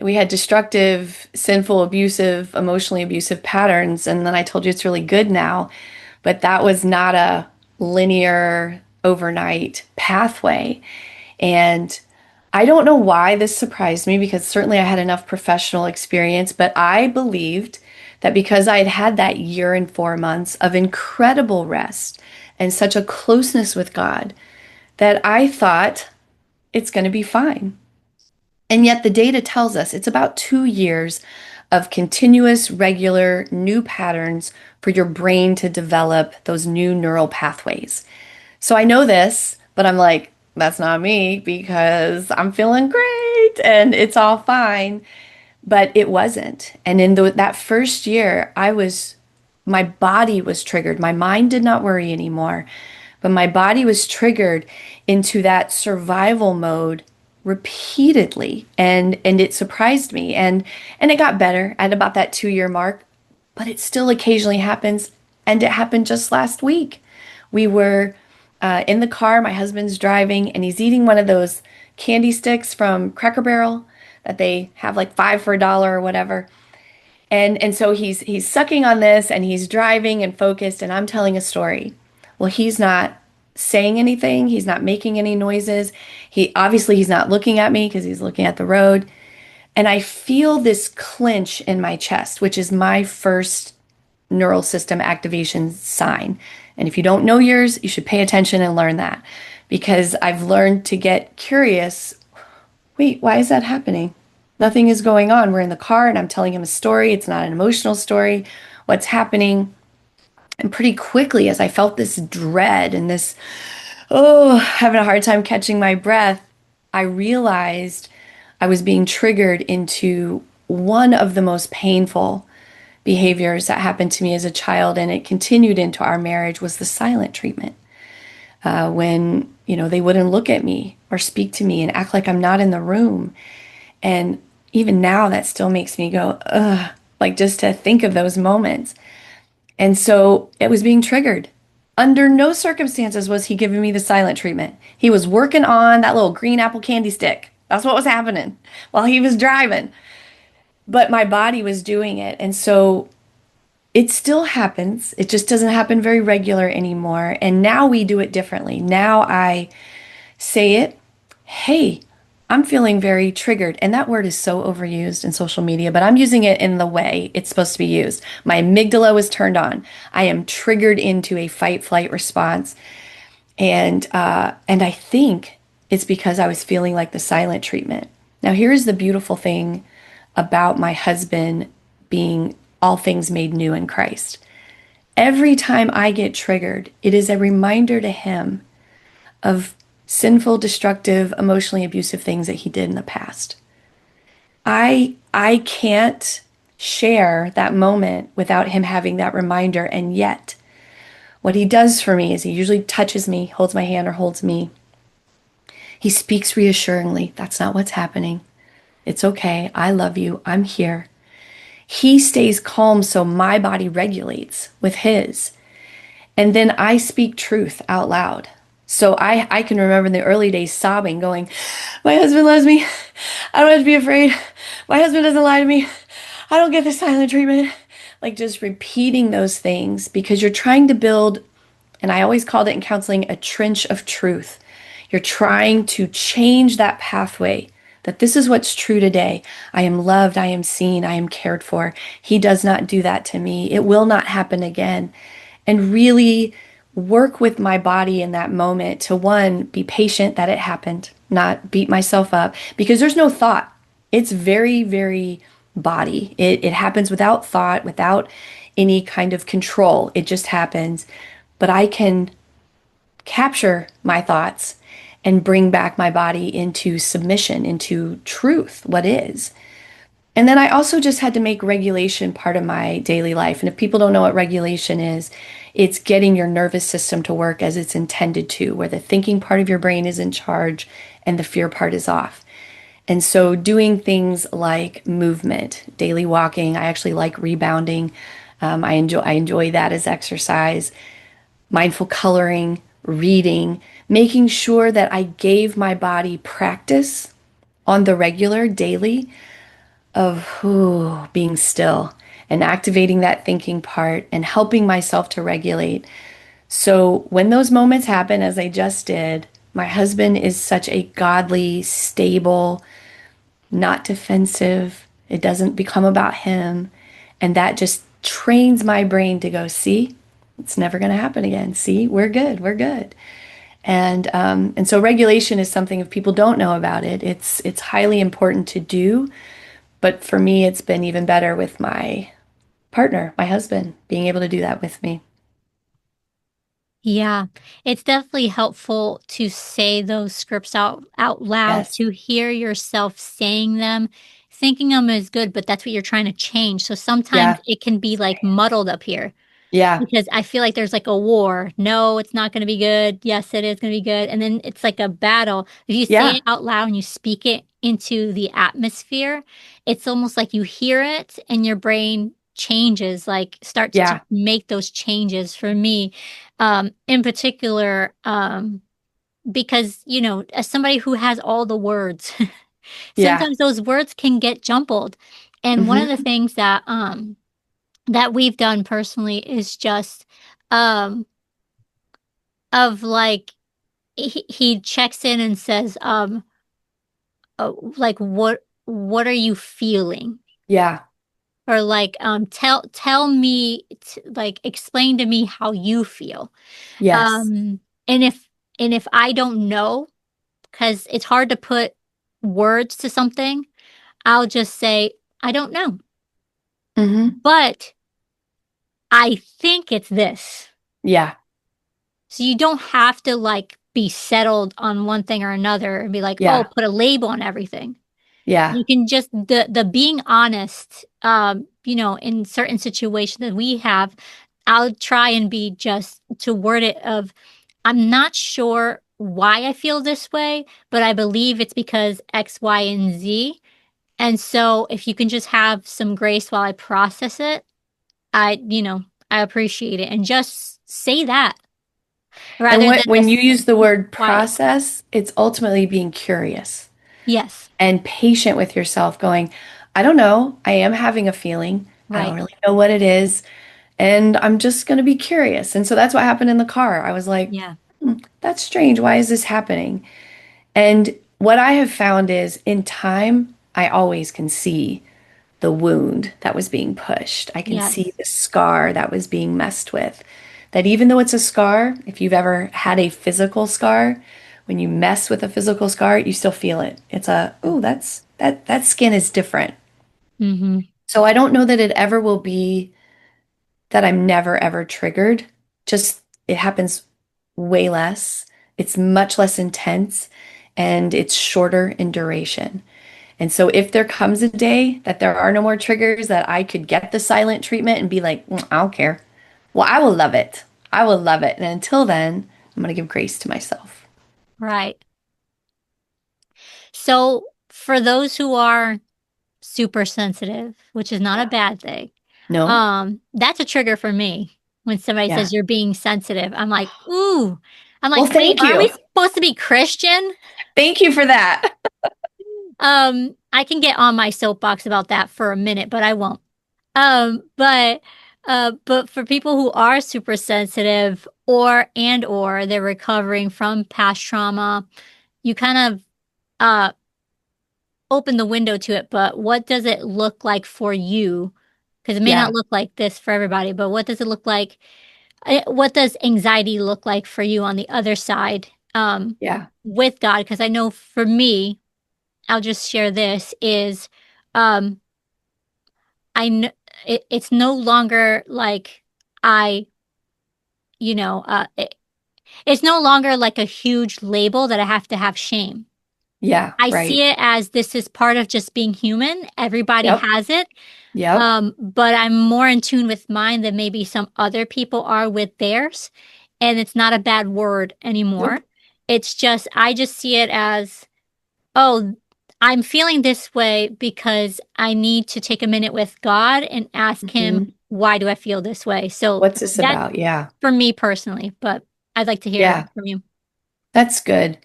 we had destructive, sinful, abusive, emotionally abusive patterns, and then I told you it's really good now, but that was not a linear overnight pathway. And I don't know why this surprised me because certainly I had enough professional experience, but I believed that because I had had that year and 4 months of incredible rest and such a closeness with God, that I thought it's going to be fine. And yet the data tells us it's about 2 years of continuous, regular, new patterns for your brain to develop those new neural pathways. So I know this, but I'm like, that's not me because I'm feeling great and it's all fine. But it wasn't. And in that first year, my body was triggered. My mind did not worry anymore, but my body was triggered into that survival mode repeatedly. And it surprised me. And it got better at about that 2 year mark, but it still occasionally happens. And it happened just last week. We were in the car, my husband's driving, and he's eating one of those candy sticks from Cracker Barrel that they have like five for $1 or whatever. And so he's sucking on this and he's driving and focused, and I'm telling a story. Well, he's not saying anything, he's not making any noises. He's not looking at me because he's looking at the road. And I feel this clench in my chest, which is my first neural system activation sign. And if you don't know yours, you should pay attention and learn that because I've learned to get curious. Wait, why is that happening? Nothing is going on. We're in the car and I'm telling him a story. It's not an emotional story. What's happening? And pretty quickly, as I felt this dread and this, oh, having a hard time catching my breath, I realized I was being triggered into one of the most painful behaviors that happened to me as a child, and it continued into our marriage, was the silent treatment. When, they wouldn't look at me or speak to me and act like I'm not in the room. And even now, that still makes me go, ugh, like just to think of those moments. And so it was being triggered. Under no circumstances was he giving me the silent treatment. He was working on that little green apple candy stick. That's what was happening while he was driving. But my body was doing it. And so it still happens. It just doesn't happen very regular anymore. And now we do it differently. Now I say it, hey, I'm feeling very triggered. And that word is so overused in social media, but I'm using it in the way it's supposed to be used. My amygdala was turned on. I am triggered into a fight flight response. And I think it's because I was feeling like the silent treatment. Now, here's the beautiful thing about my husband being all things made new in Christ. Every time I get triggered, it is a reminder to him of sinful, destructive, emotionally abusive things that he did in the past. I can't share that moment without him having that reminder. And yet, what he does for me is he usually touches me, holds my hand or holds me. He speaks reassuringly. That's not what's happening. It's okay. I love you. I'm here. He stays calm so my body regulates with his. And then I speak truth out loud. So I can remember in the early days sobbing, going, my husband loves me. I don't have to be afraid. My husband doesn't lie to me. I don't get the silent treatment. Like just repeating those things because you're trying to build, and I always called it in counseling, a trench of truth. You're trying to change that pathway that this is what's true today. I am loved. I am seen. I am cared for. He does not do that to me. It will not happen again. And really work with my body in that moment to, one, be patient that it happened, not beat myself up because there's no thought. It's very, very body. It happens without thought, without any kind of control. It just happens. But I can capture my thoughts and bring back my body into submission, into truth, what is. And then I also just had to make regulation part of my daily life. And if people don't know what regulation is, it's getting your nervous system to work as it's intended to, where the thinking part of your brain is in charge and the fear part is off. And so doing things like movement, daily walking, I actually like rebounding. I enjoy that as exercise, mindful coloring, reading, making sure that I gave my body practice on the regular daily of being still and activating that thinking part and helping myself to regulate. So when those moments happen, as I just did, My husband is such a godly, stable, not defensive. It doesn't become about him. And that just trains my brain to go, see, it's never going to happen again. See, we're good. We're good. And so regulation is something if people don't know about it, it's highly important to do. But for me, it's been even better with my partner, my husband, being able to do that with me. Yeah, it's definitely helpful to say those scripts out loud, Yes. to hear yourself saying them. Thinking them is good, but that's what you're trying to change. So sometimes Yeah. it can be like muddled up here Yeah. because I feel like there's like a war. No, it's not going to be good. Yes, it is going to be good. And then it's like a battle. If you say Yeah. it out loud and you speak it into the atmosphere, it's almost like you hear it and your brain changes, like starts to Yeah. make those changes for me. In particular, because, as somebody who has all the words, Yeah. sometimes those words can get jumbled. And one of the Hmm. things that we've done personally is just um of like he checks in and says like what are you feeling, Yeah. or like tell me like explain to me how you feel. Yes. And if I don't know, because it's hard to put words to something, I'll just say I don't know, Hmm. but I think it's this. Yeah. So you don't have to like be settled on one thing or another and be like, oh, Yeah. put a label on everything. Yeah. You can just the being honest, in certain situations that we have, I'll try and be just to word it of I'm not sure why I feel this way, but I believe it's because X, Y, and Z. And so if you can just have some grace while I process it, I appreciate it. And just say that And rather what than when you just use the keep word quiet. process, it's ultimately being curious Yes, and patient with yourself, going, I don't know. I am having a feeling. I don't right. really know what it is. And I'm just going to be curious. And so that's what happened in the car. I was like, Yeah. that's strange. Why is this happening? And what I have found is in time, I always can see the wound that was being pushed. I can see Yes. the scar that was being messed with. That even though it's a scar, if you've ever had a physical scar, when you mess with a physical scar, you still feel it. It's a, oh, that skin is different. Mm-hmm. So I don't know that it ever will be that I'm never ever triggered. Just it happens way less. It's much less intense and it's shorter in duration. And so if there comes a day that there are no more triggers, that I could get the silent treatment and be like, I don't care. Well, I will love it. I will love it. And until then, I'm going to give grace to myself. Right. So for those who are super sensitive, which is not a Yeah. bad thing, No? that's a trigger for me. When somebody Yeah. says you're being sensitive, I'm like, ooh. I'm like, Well, wait, thank aren't we you. supposed to be Christian? Thank you for that. I can get on my soapbox about that for a minute, but I won't. But for people who are super sensitive or they're recovering from past trauma, you kind of uh open the window to it, but what does it look like for you? Because it may not Yeah. look like this for everybody, but what does it look like? What does anxiety look like for you on the other side, Yeah. with God? Because I know for me, I'll just share this is, um, I kn it's no longer like I, you know, it's no longer like a huge label that I have to have shame. Yeah. I Right. see it as this is part of just being human. Everybody Yep. has it. Yep. But I'm more in tune with mine than maybe some other people are with theirs. And it's not a bad word anymore. Nope. It's just, I just see it as, oh, I'm feeling this way because I need to take a minute with God and ask Him, Hmm. why do I feel this way? So What's this that's about? Yeah. for me personally, but I'd like to hear Yeah. from you. That's good.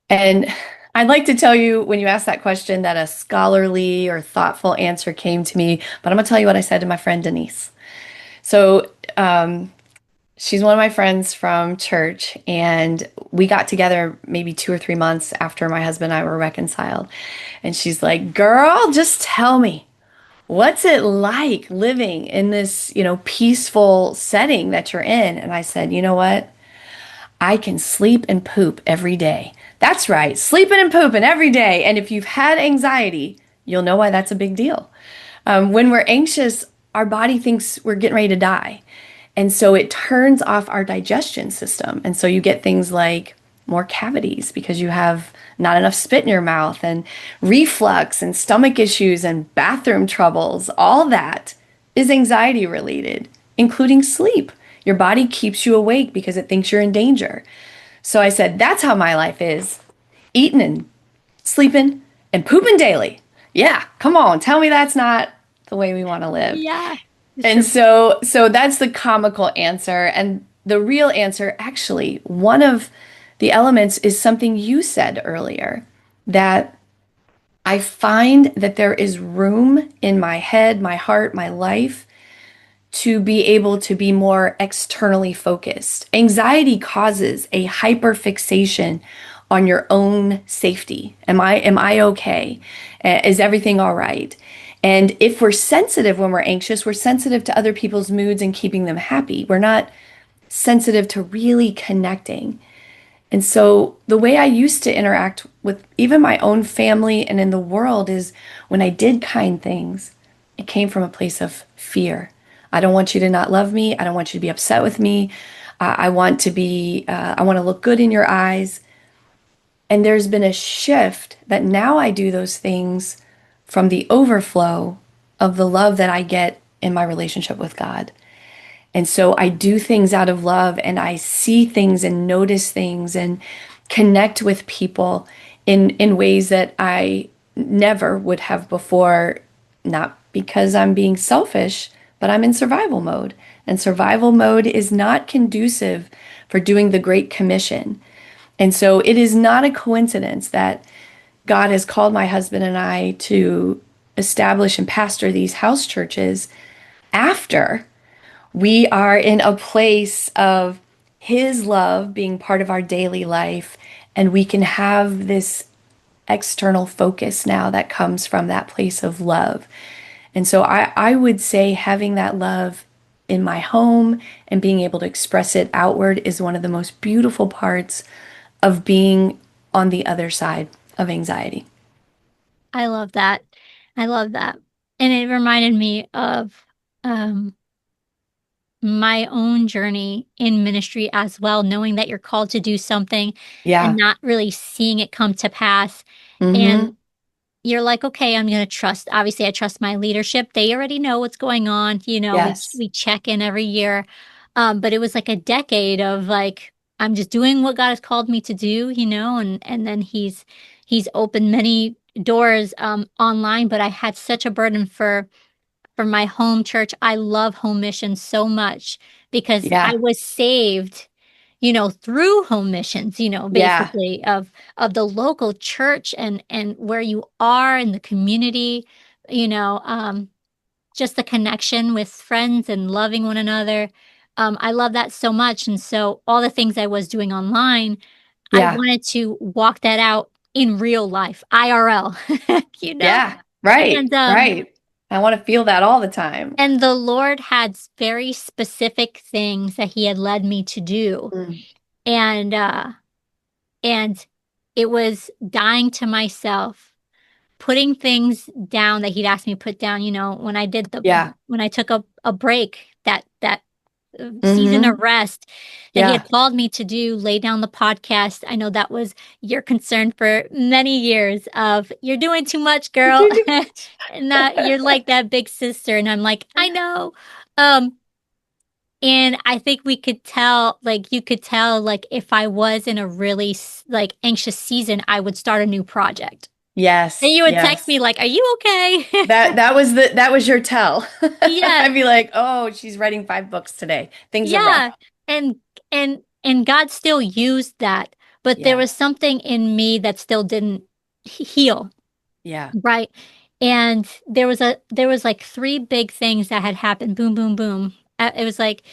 And I'd like to tell you when you asked that question that a scholarly or thoughtful answer came to me, but I'm gonna tell you what I said to my friend Denise. So, She's one of my friends from church, and we got together maybe 2 or 3 months after my husband and I were reconciled. And she's like, "Girl, just tell me, what's it like living in this, peaceful setting that you're in?" And I said, "You know what? I can sleep and poop every day." That's right, sleeping and pooping every day. And if you've had anxiety, you'll know why that's a big deal. When we're anxious, our body thinks we're getting ready to die. And so it turns off our digestion system. And so you get things like more cavities because you have not enough spit in your mouth, and reflux and stomach issues and bathroom troubles. All that is anxiety related, including sleep. Your body keeps you awake because it thinks you're in danger. So I said, that's how my life is, eating and sleeping and pooping daily. Yeah, come on, tell me that's not the way we want to live. Yeah. And Sure. so that's the comical answer. And the real answer, actually, one of the elements is something you said earlier, that I find that there is room in my head, my heart, my life to be able to be more externally focused. Anxiety causes a hyperfixation on your own safety. Am I okay? Is everything all right? And if we're sensitive when we're anxious, we're sensitive to other people's moods and keeping them happy. We're not sensitive to really connecting. And so the way I used to interact with even my own family and in the world is when I did kind things, it came from a place of fear. I don't want you to not love me. I don't want you to be upset with me. I want to look good in your eyes. And there's been a shift that now I do those things from the overflow of the love that I get in my relationship with God. And so I do things out of love, and I see things and notice things and connect with people in ways that I never would have before, not because I'm being selfish, but I'm in survival mode. And survival mode is not conducive for doing the Great Commission. And so it is not a coincidence that God has called my husband and I to establish and pastor these house churches after we are in a place of His love being part of our daily life, and we can have this external focus now that comes from that place of love. And so I would say having that love in my home and being able to express it outward is one of the most beautiful parts of being on the other side of anxiety. I love that. I love that. And it reminded me of um my own journey in ministry as well, knowing that you're called to do something and Yeah. not really seeing it come to pass. And Mm-hmm. you're like, okay, I'm going to trust. Obviously, I trust my leadership. They already know what's going on. Yes. We check in every year. But it was like a decade of like, I'm just doing what God has called me to do, and then he's opened many doors online, but I had such a burden for my home church. I love home missions so much because I Yeah. was saved, through home missions, Yeah. basically of the local church and where you are in the community, you know, um, just the connection with friends and loving one another. I love that so much. And so all the things I was doing online, I Yeah. wanted to walk that out in real life, IRL, you know? Yeah. Right. And Right. I want to feel that all the time. And the Lord had very specific things that he had led me to do. Mm. And and it was dying to myself, putting things down that he'd asked me to put down, Yeah. when I took a break, that season of Mm-hmm. rest that he had Yeah. called me to do, lay down the podcast. I know that was your concern for many years of you're doing too much, girl. You're doing And that you're like that big sister. And I'm like, I know. Um, and I think we could tell, like, you could tell, like, if I was in a really, like, anxious season, I would start a new project. And Yes. you would text Yes. me, like, are you okay? That was your tell. Yeah. I'd be like, oh, she's writing 5 books today. Things are rough. Yeah. And, and God still used that. But there Yeah. was something in me that still didn't heal. Yeah. Right. And there was like three big things that had happened. Boom, boom, boom. It was like,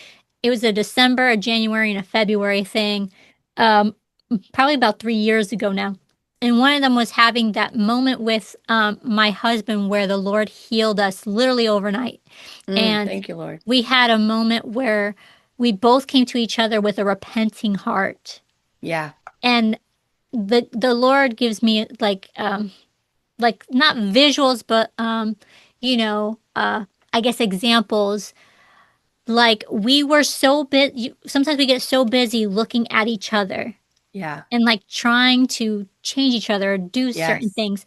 it was a December, a January, and a February thing, um, probably about 3 years ago now. And one of them was having that moment with my husband where the Lord healed us literally overnight. And Thank you, Lord. we had a moment where we both came to each other with a repenting heart. Yeah. And the Lord gives me like not visuals, but I guess examples. Like we were so busy, sometimes we get so busy looking at each other Yeah. and like trying to change each other or do certain Yes. things.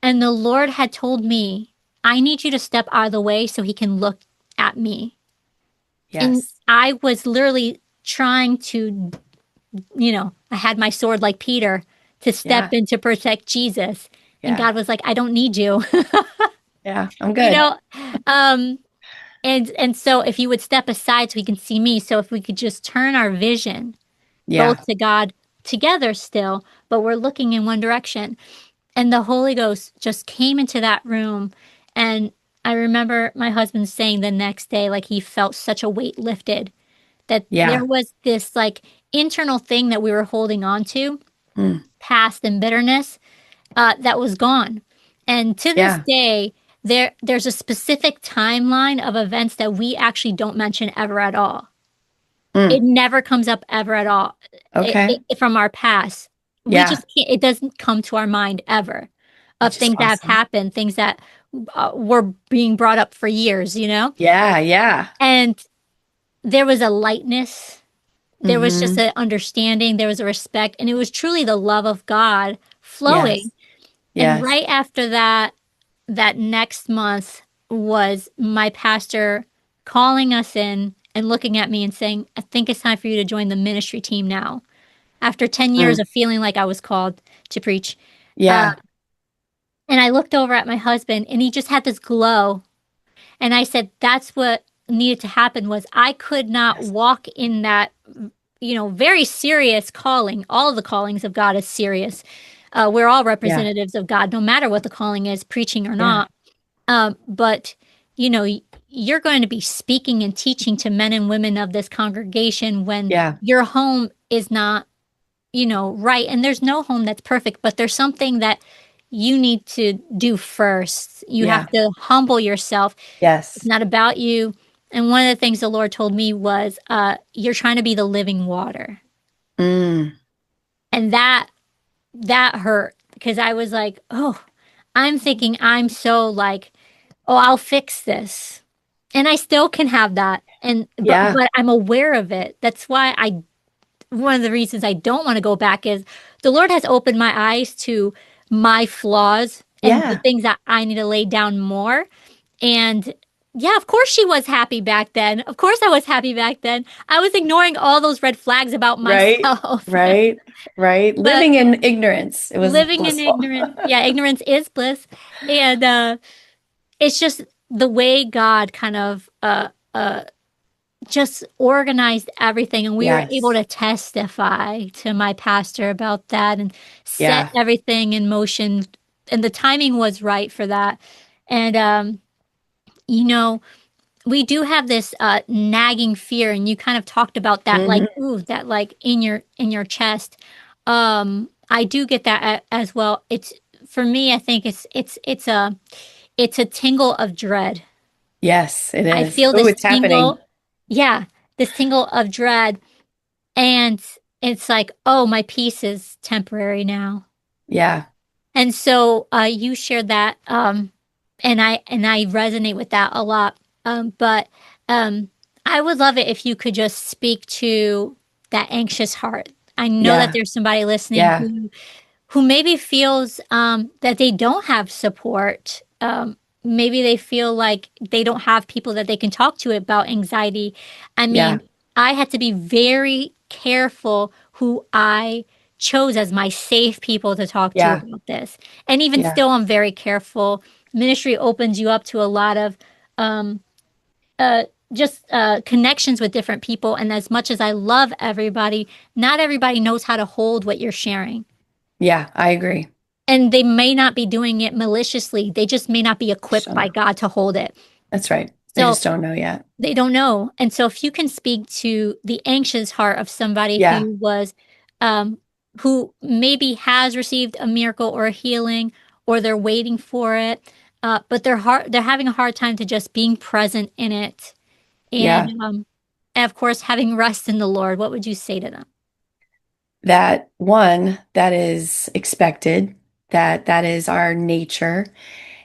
And the Lord had told me, I need you to step out of the way so he can look at me. And Yes. I was literally trying to, I had my sword like Peter to step Yeah. in to protect Jesus. And Yeah. God was like, I don't need you. Yeah. I'm you good. know, um, and so if you would step aside so he can see me, so if we could just turn our vision both Yeah. to God together still, but we're looking in one direction. And the Holy Ghost just came into that room. And I remember my husband saying the next day, like he felt such a weight lifted, that there Yeah. was this like internal thing that we were holding on to, Mm. past and bitterness, that was gone. And to this Yeah. day, there's a specific timeline of events that we actually don't mention ever at all. It Mm. never comes up ever at all Okay. from our past. We Yeah. just can't, it doesn't come to our mind ever of Which is things that have awesome. happened, things that were being brought up for years, you know? Yeah. Yeah. And there was a lightness, there was just Mm-hmm. an understanding, there was a respect, and it was truly the love of God flowing. Yes. And Yes. right after that, that next month was my pastor calling us in and looking at me and saying, I think it's time for you to join the ministry team now. After 10 years Mm. of feeling like I was called to preach. Uh, Yeah. and I looked over at my husband and he just had this glow. And I said, that's what needed to happen was I could not Yes. walk in that, very serious calling. All of the callings of God is serious. We're all Yeah. representatives of God, no matter what the calling is, preaching or Yeah. not. But you know, you're going to be speaking and teaching to men and women of this congregation when Yeah. your home is not, right. And there's no home that's perfect, but there's something that you need to do first. You have Yeah. to humble yourself. It's Yes. not about you. And one of the things the Lord told me was, you're trying to be the living water. Mm. And that hurt because I was like, oh, I'm thinking I'm so like, oh, I'll fix this. And I still can have that. And but Yeah. but I'm aware of it. That's why I one of the reasons I don't want to go back is the Lord has opened my eyes to my flaws and the Yeah. things that I need to lay down more. And yeah, of course she was happy back then. Of course I was happy back then. I was ignoring all those red flags about Right. myself. Right. Right. But Living in ignorance. It was living in blissful. ignorance, yeah, ignorance is bliss. And it's just the way God kind of just organized everything. And we were able Yes. to testify to my pastor about that and set Yeah. everything in motion. And the timing was right for that. And, you know, we do have this nagging fear. And you kind of talked about that, like, Hmm. ooh, that like in your chest. I do get that as well. It's for me, I think it's a tingle of dread. Yes, it I is. feel Oh, this it's happening. tingle, yeah, this tingle of dread. And it's like, oh, my peace is temporary now. Yeah. And so you shared that, and I resonate with that a lot. But um, I would love it if you could just speak to that anxious heart. I know that Yeah. there's somebody listening Yeah. who maybe feels that they don't have support. Maybe they feel like they don't have people that they can talk to about anxiety. I Yeah. mean, I had to be very careful who I chose as my safe people to talk to Yeah. about this. And even Yeah. still, I'm very careful. Ministry opens you up to a lot of um, uh, just connections with different people. And as much as I love everybody, not everybody knows how to hold what you're sharing. Yeah. I agree. And they may not be doing it maliciously. They just may not be equipped by Sure. God to hold it. That's right. They So just don't know yet. they don't know. And so if you can speak to the anxious heart of somebody Yeah. um, who maybe has received a miracle or a healing, or they're waiting for it, but they're having a hard time to just being present in it. Yeah. And of course, having rest in the Lord, what would you say to them? That one, that is expected, that is our nature.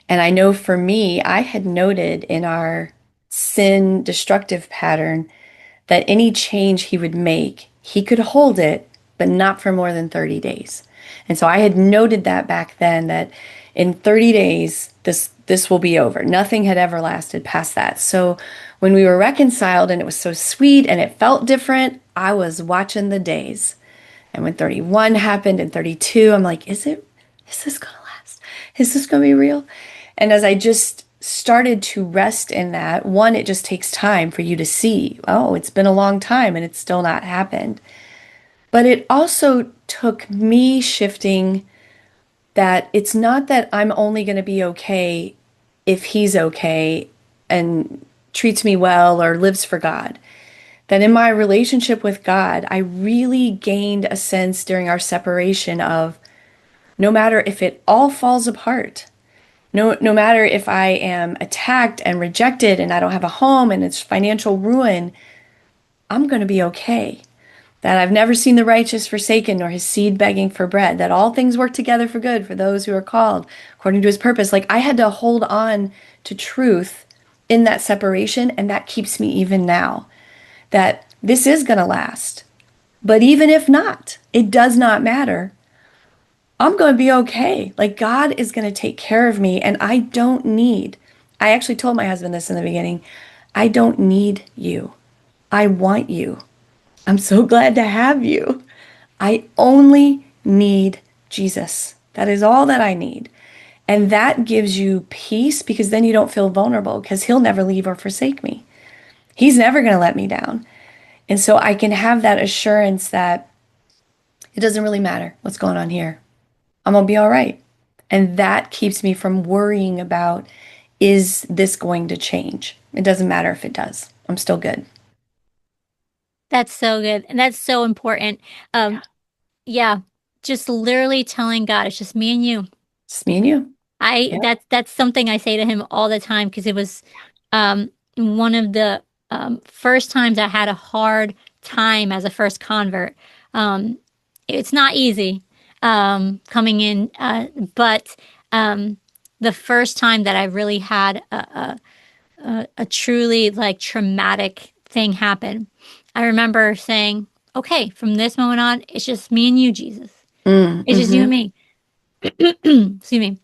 And I know for me, I had noted in our sin destructive pattern that any change he would make, he could hold it, but not for more than 30 days. And so I had noted that back then that in 30 days this will be over. Nothing had ever lasted past that. So when we were reconciled and it was so sweet and it felt different, I was watching the days. And when 31 happened and 32, I'm like, is this gonna last? Is this gonna be real? And as I just started to rest in that, one, it just takes time for you to see, oh, it's been a long time and it's still not happened. But it also took me shifting that it's not that I'm only going to be okay if he's okay and treats me well or lives for God. That in my relationship with God, I really gained a sense during our separation of no matter if it all falls apart, no matter if I am attacked and rejected and I don't have a home and it's financial ruin, I'm going to be okay. That I've never seen the righteous forsaken nor his seed begging for bread, that all things work together for good for those who are called according to his purpose. Like I had to hold on to truth in that separation, and that keeps me even now. That this is going to last. But even if not, it does not matter. I'm going to be okay. Like God is going to take care of me, and I don't need. I actually told my husband this in the beginning. I don't need you. I want you. I'm so glad to have you. I only need Jesus. That is all that I need. And that gives you peace because then you don't feel vulnerable because he'll never leave or forsake me. He's never going to let me down. And so I can have that assurance that it doesn't really matter what's going on here. I'm going to be all right. And that keeps me from worrying about, is this going to change? It doesn't matter if it does. I'm still good. That's so good. And that's so important. Um, Yeah. yeah, just literally telling God, it's just me and you. Just me and you. I Yep. that's something I say to him all the time because it was one of the first times I had a hard time as a first convert. Um, it's not easy coming in, but um, the first time that I really had a truly like traumatic thing happen, I remember saying, "Okay, from this moment on, it's just me and you, Jesus. It's just you and Mm-hmm. me." Excuse me.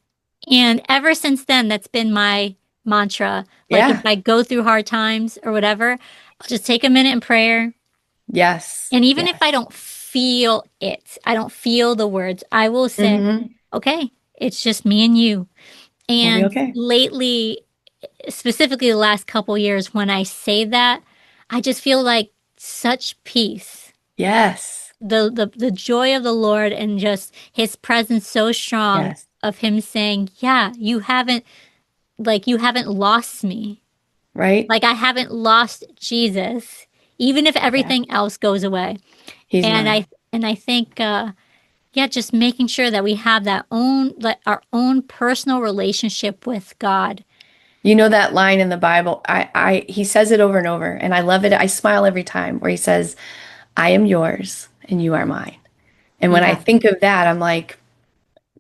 And ever since then, that's been my mantra. Like if Yeah. I go through hard times or whatever, I'll just take a minute in prayer. Yes. And even if I Yes. don't feel it, I don't feel the words, I will say, Mm-hmm. okay, it's just me and you. We'll be And okay. lately, specifically the last couple years, when I say that, I just feel like such peace. Yes. The joy of the Lord and just his presence so strong Yes. of him saying, yeah, you haven't lost me. Right? Like I haven't lost Jesus, even if Yeah. everything else goes away. He's And mine. I think yeah, just making sure that we have that own like our own personal relationship with God. You know that line in the Bible? He says it over and over, and I love it. I smile every time where he says, I am yours and you are mine. And when I Yeah, think of that, I'm like,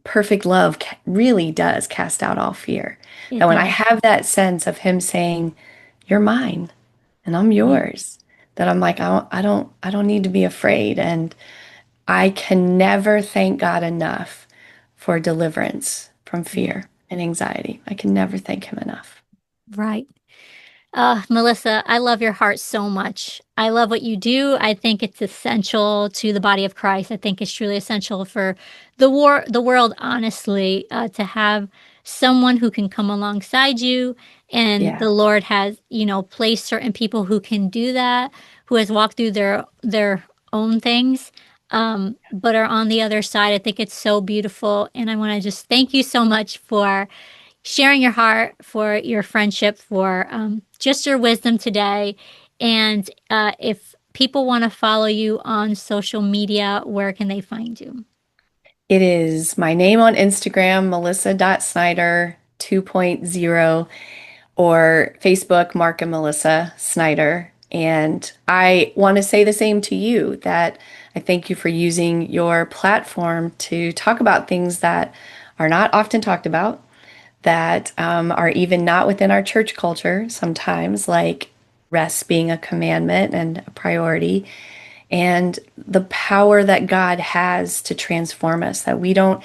perfect love really does cast out all fear. it That when I does. have that sense of him saying, you're mine and I'm Yeah, yours, that I'm like, I don't need to be afraid. And I can never thank God enough for deliverance from yeah, fear and anxiety. I can never thank him enough. right. Melissa, I love your heart so much. I love what you do. I think it's essential to the body of Christ. I think it's truly essential for the world, honestly, to have someone who can come alongside you. And Yeah. the Lord has, placed certain people who can do that, who has walked through their own things, but are on the other side. I think it's so beautiful, and I want to just thank you so much for sharing your heart, for your friendship, for just your wisdom today. And if people want to follow you on social media, where can they find you? It is my name on Instagram, Melissa.Snyder 2.0, or Facebook, Mark and Melissa Snyder. And I want to say the same to you, that I thank you for using your platform to talk about things that are not often talked about, that are even not within our church culture sometimes, like rest being a commandment and a priority, and the power that God has to transform us, that we don't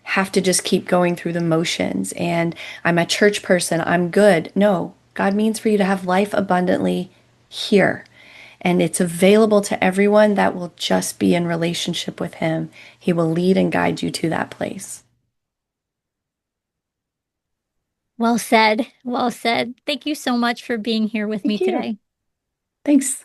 have to just keep going through the motions. And I'm a church person, I'm good. No, God means for you to have life abundantly here. And it's available to everyone that will just be in relationship with Him. He will lead and guide you to that place. Well said. Well said. Thank you so much for being here with me Thank you. today. Thanks.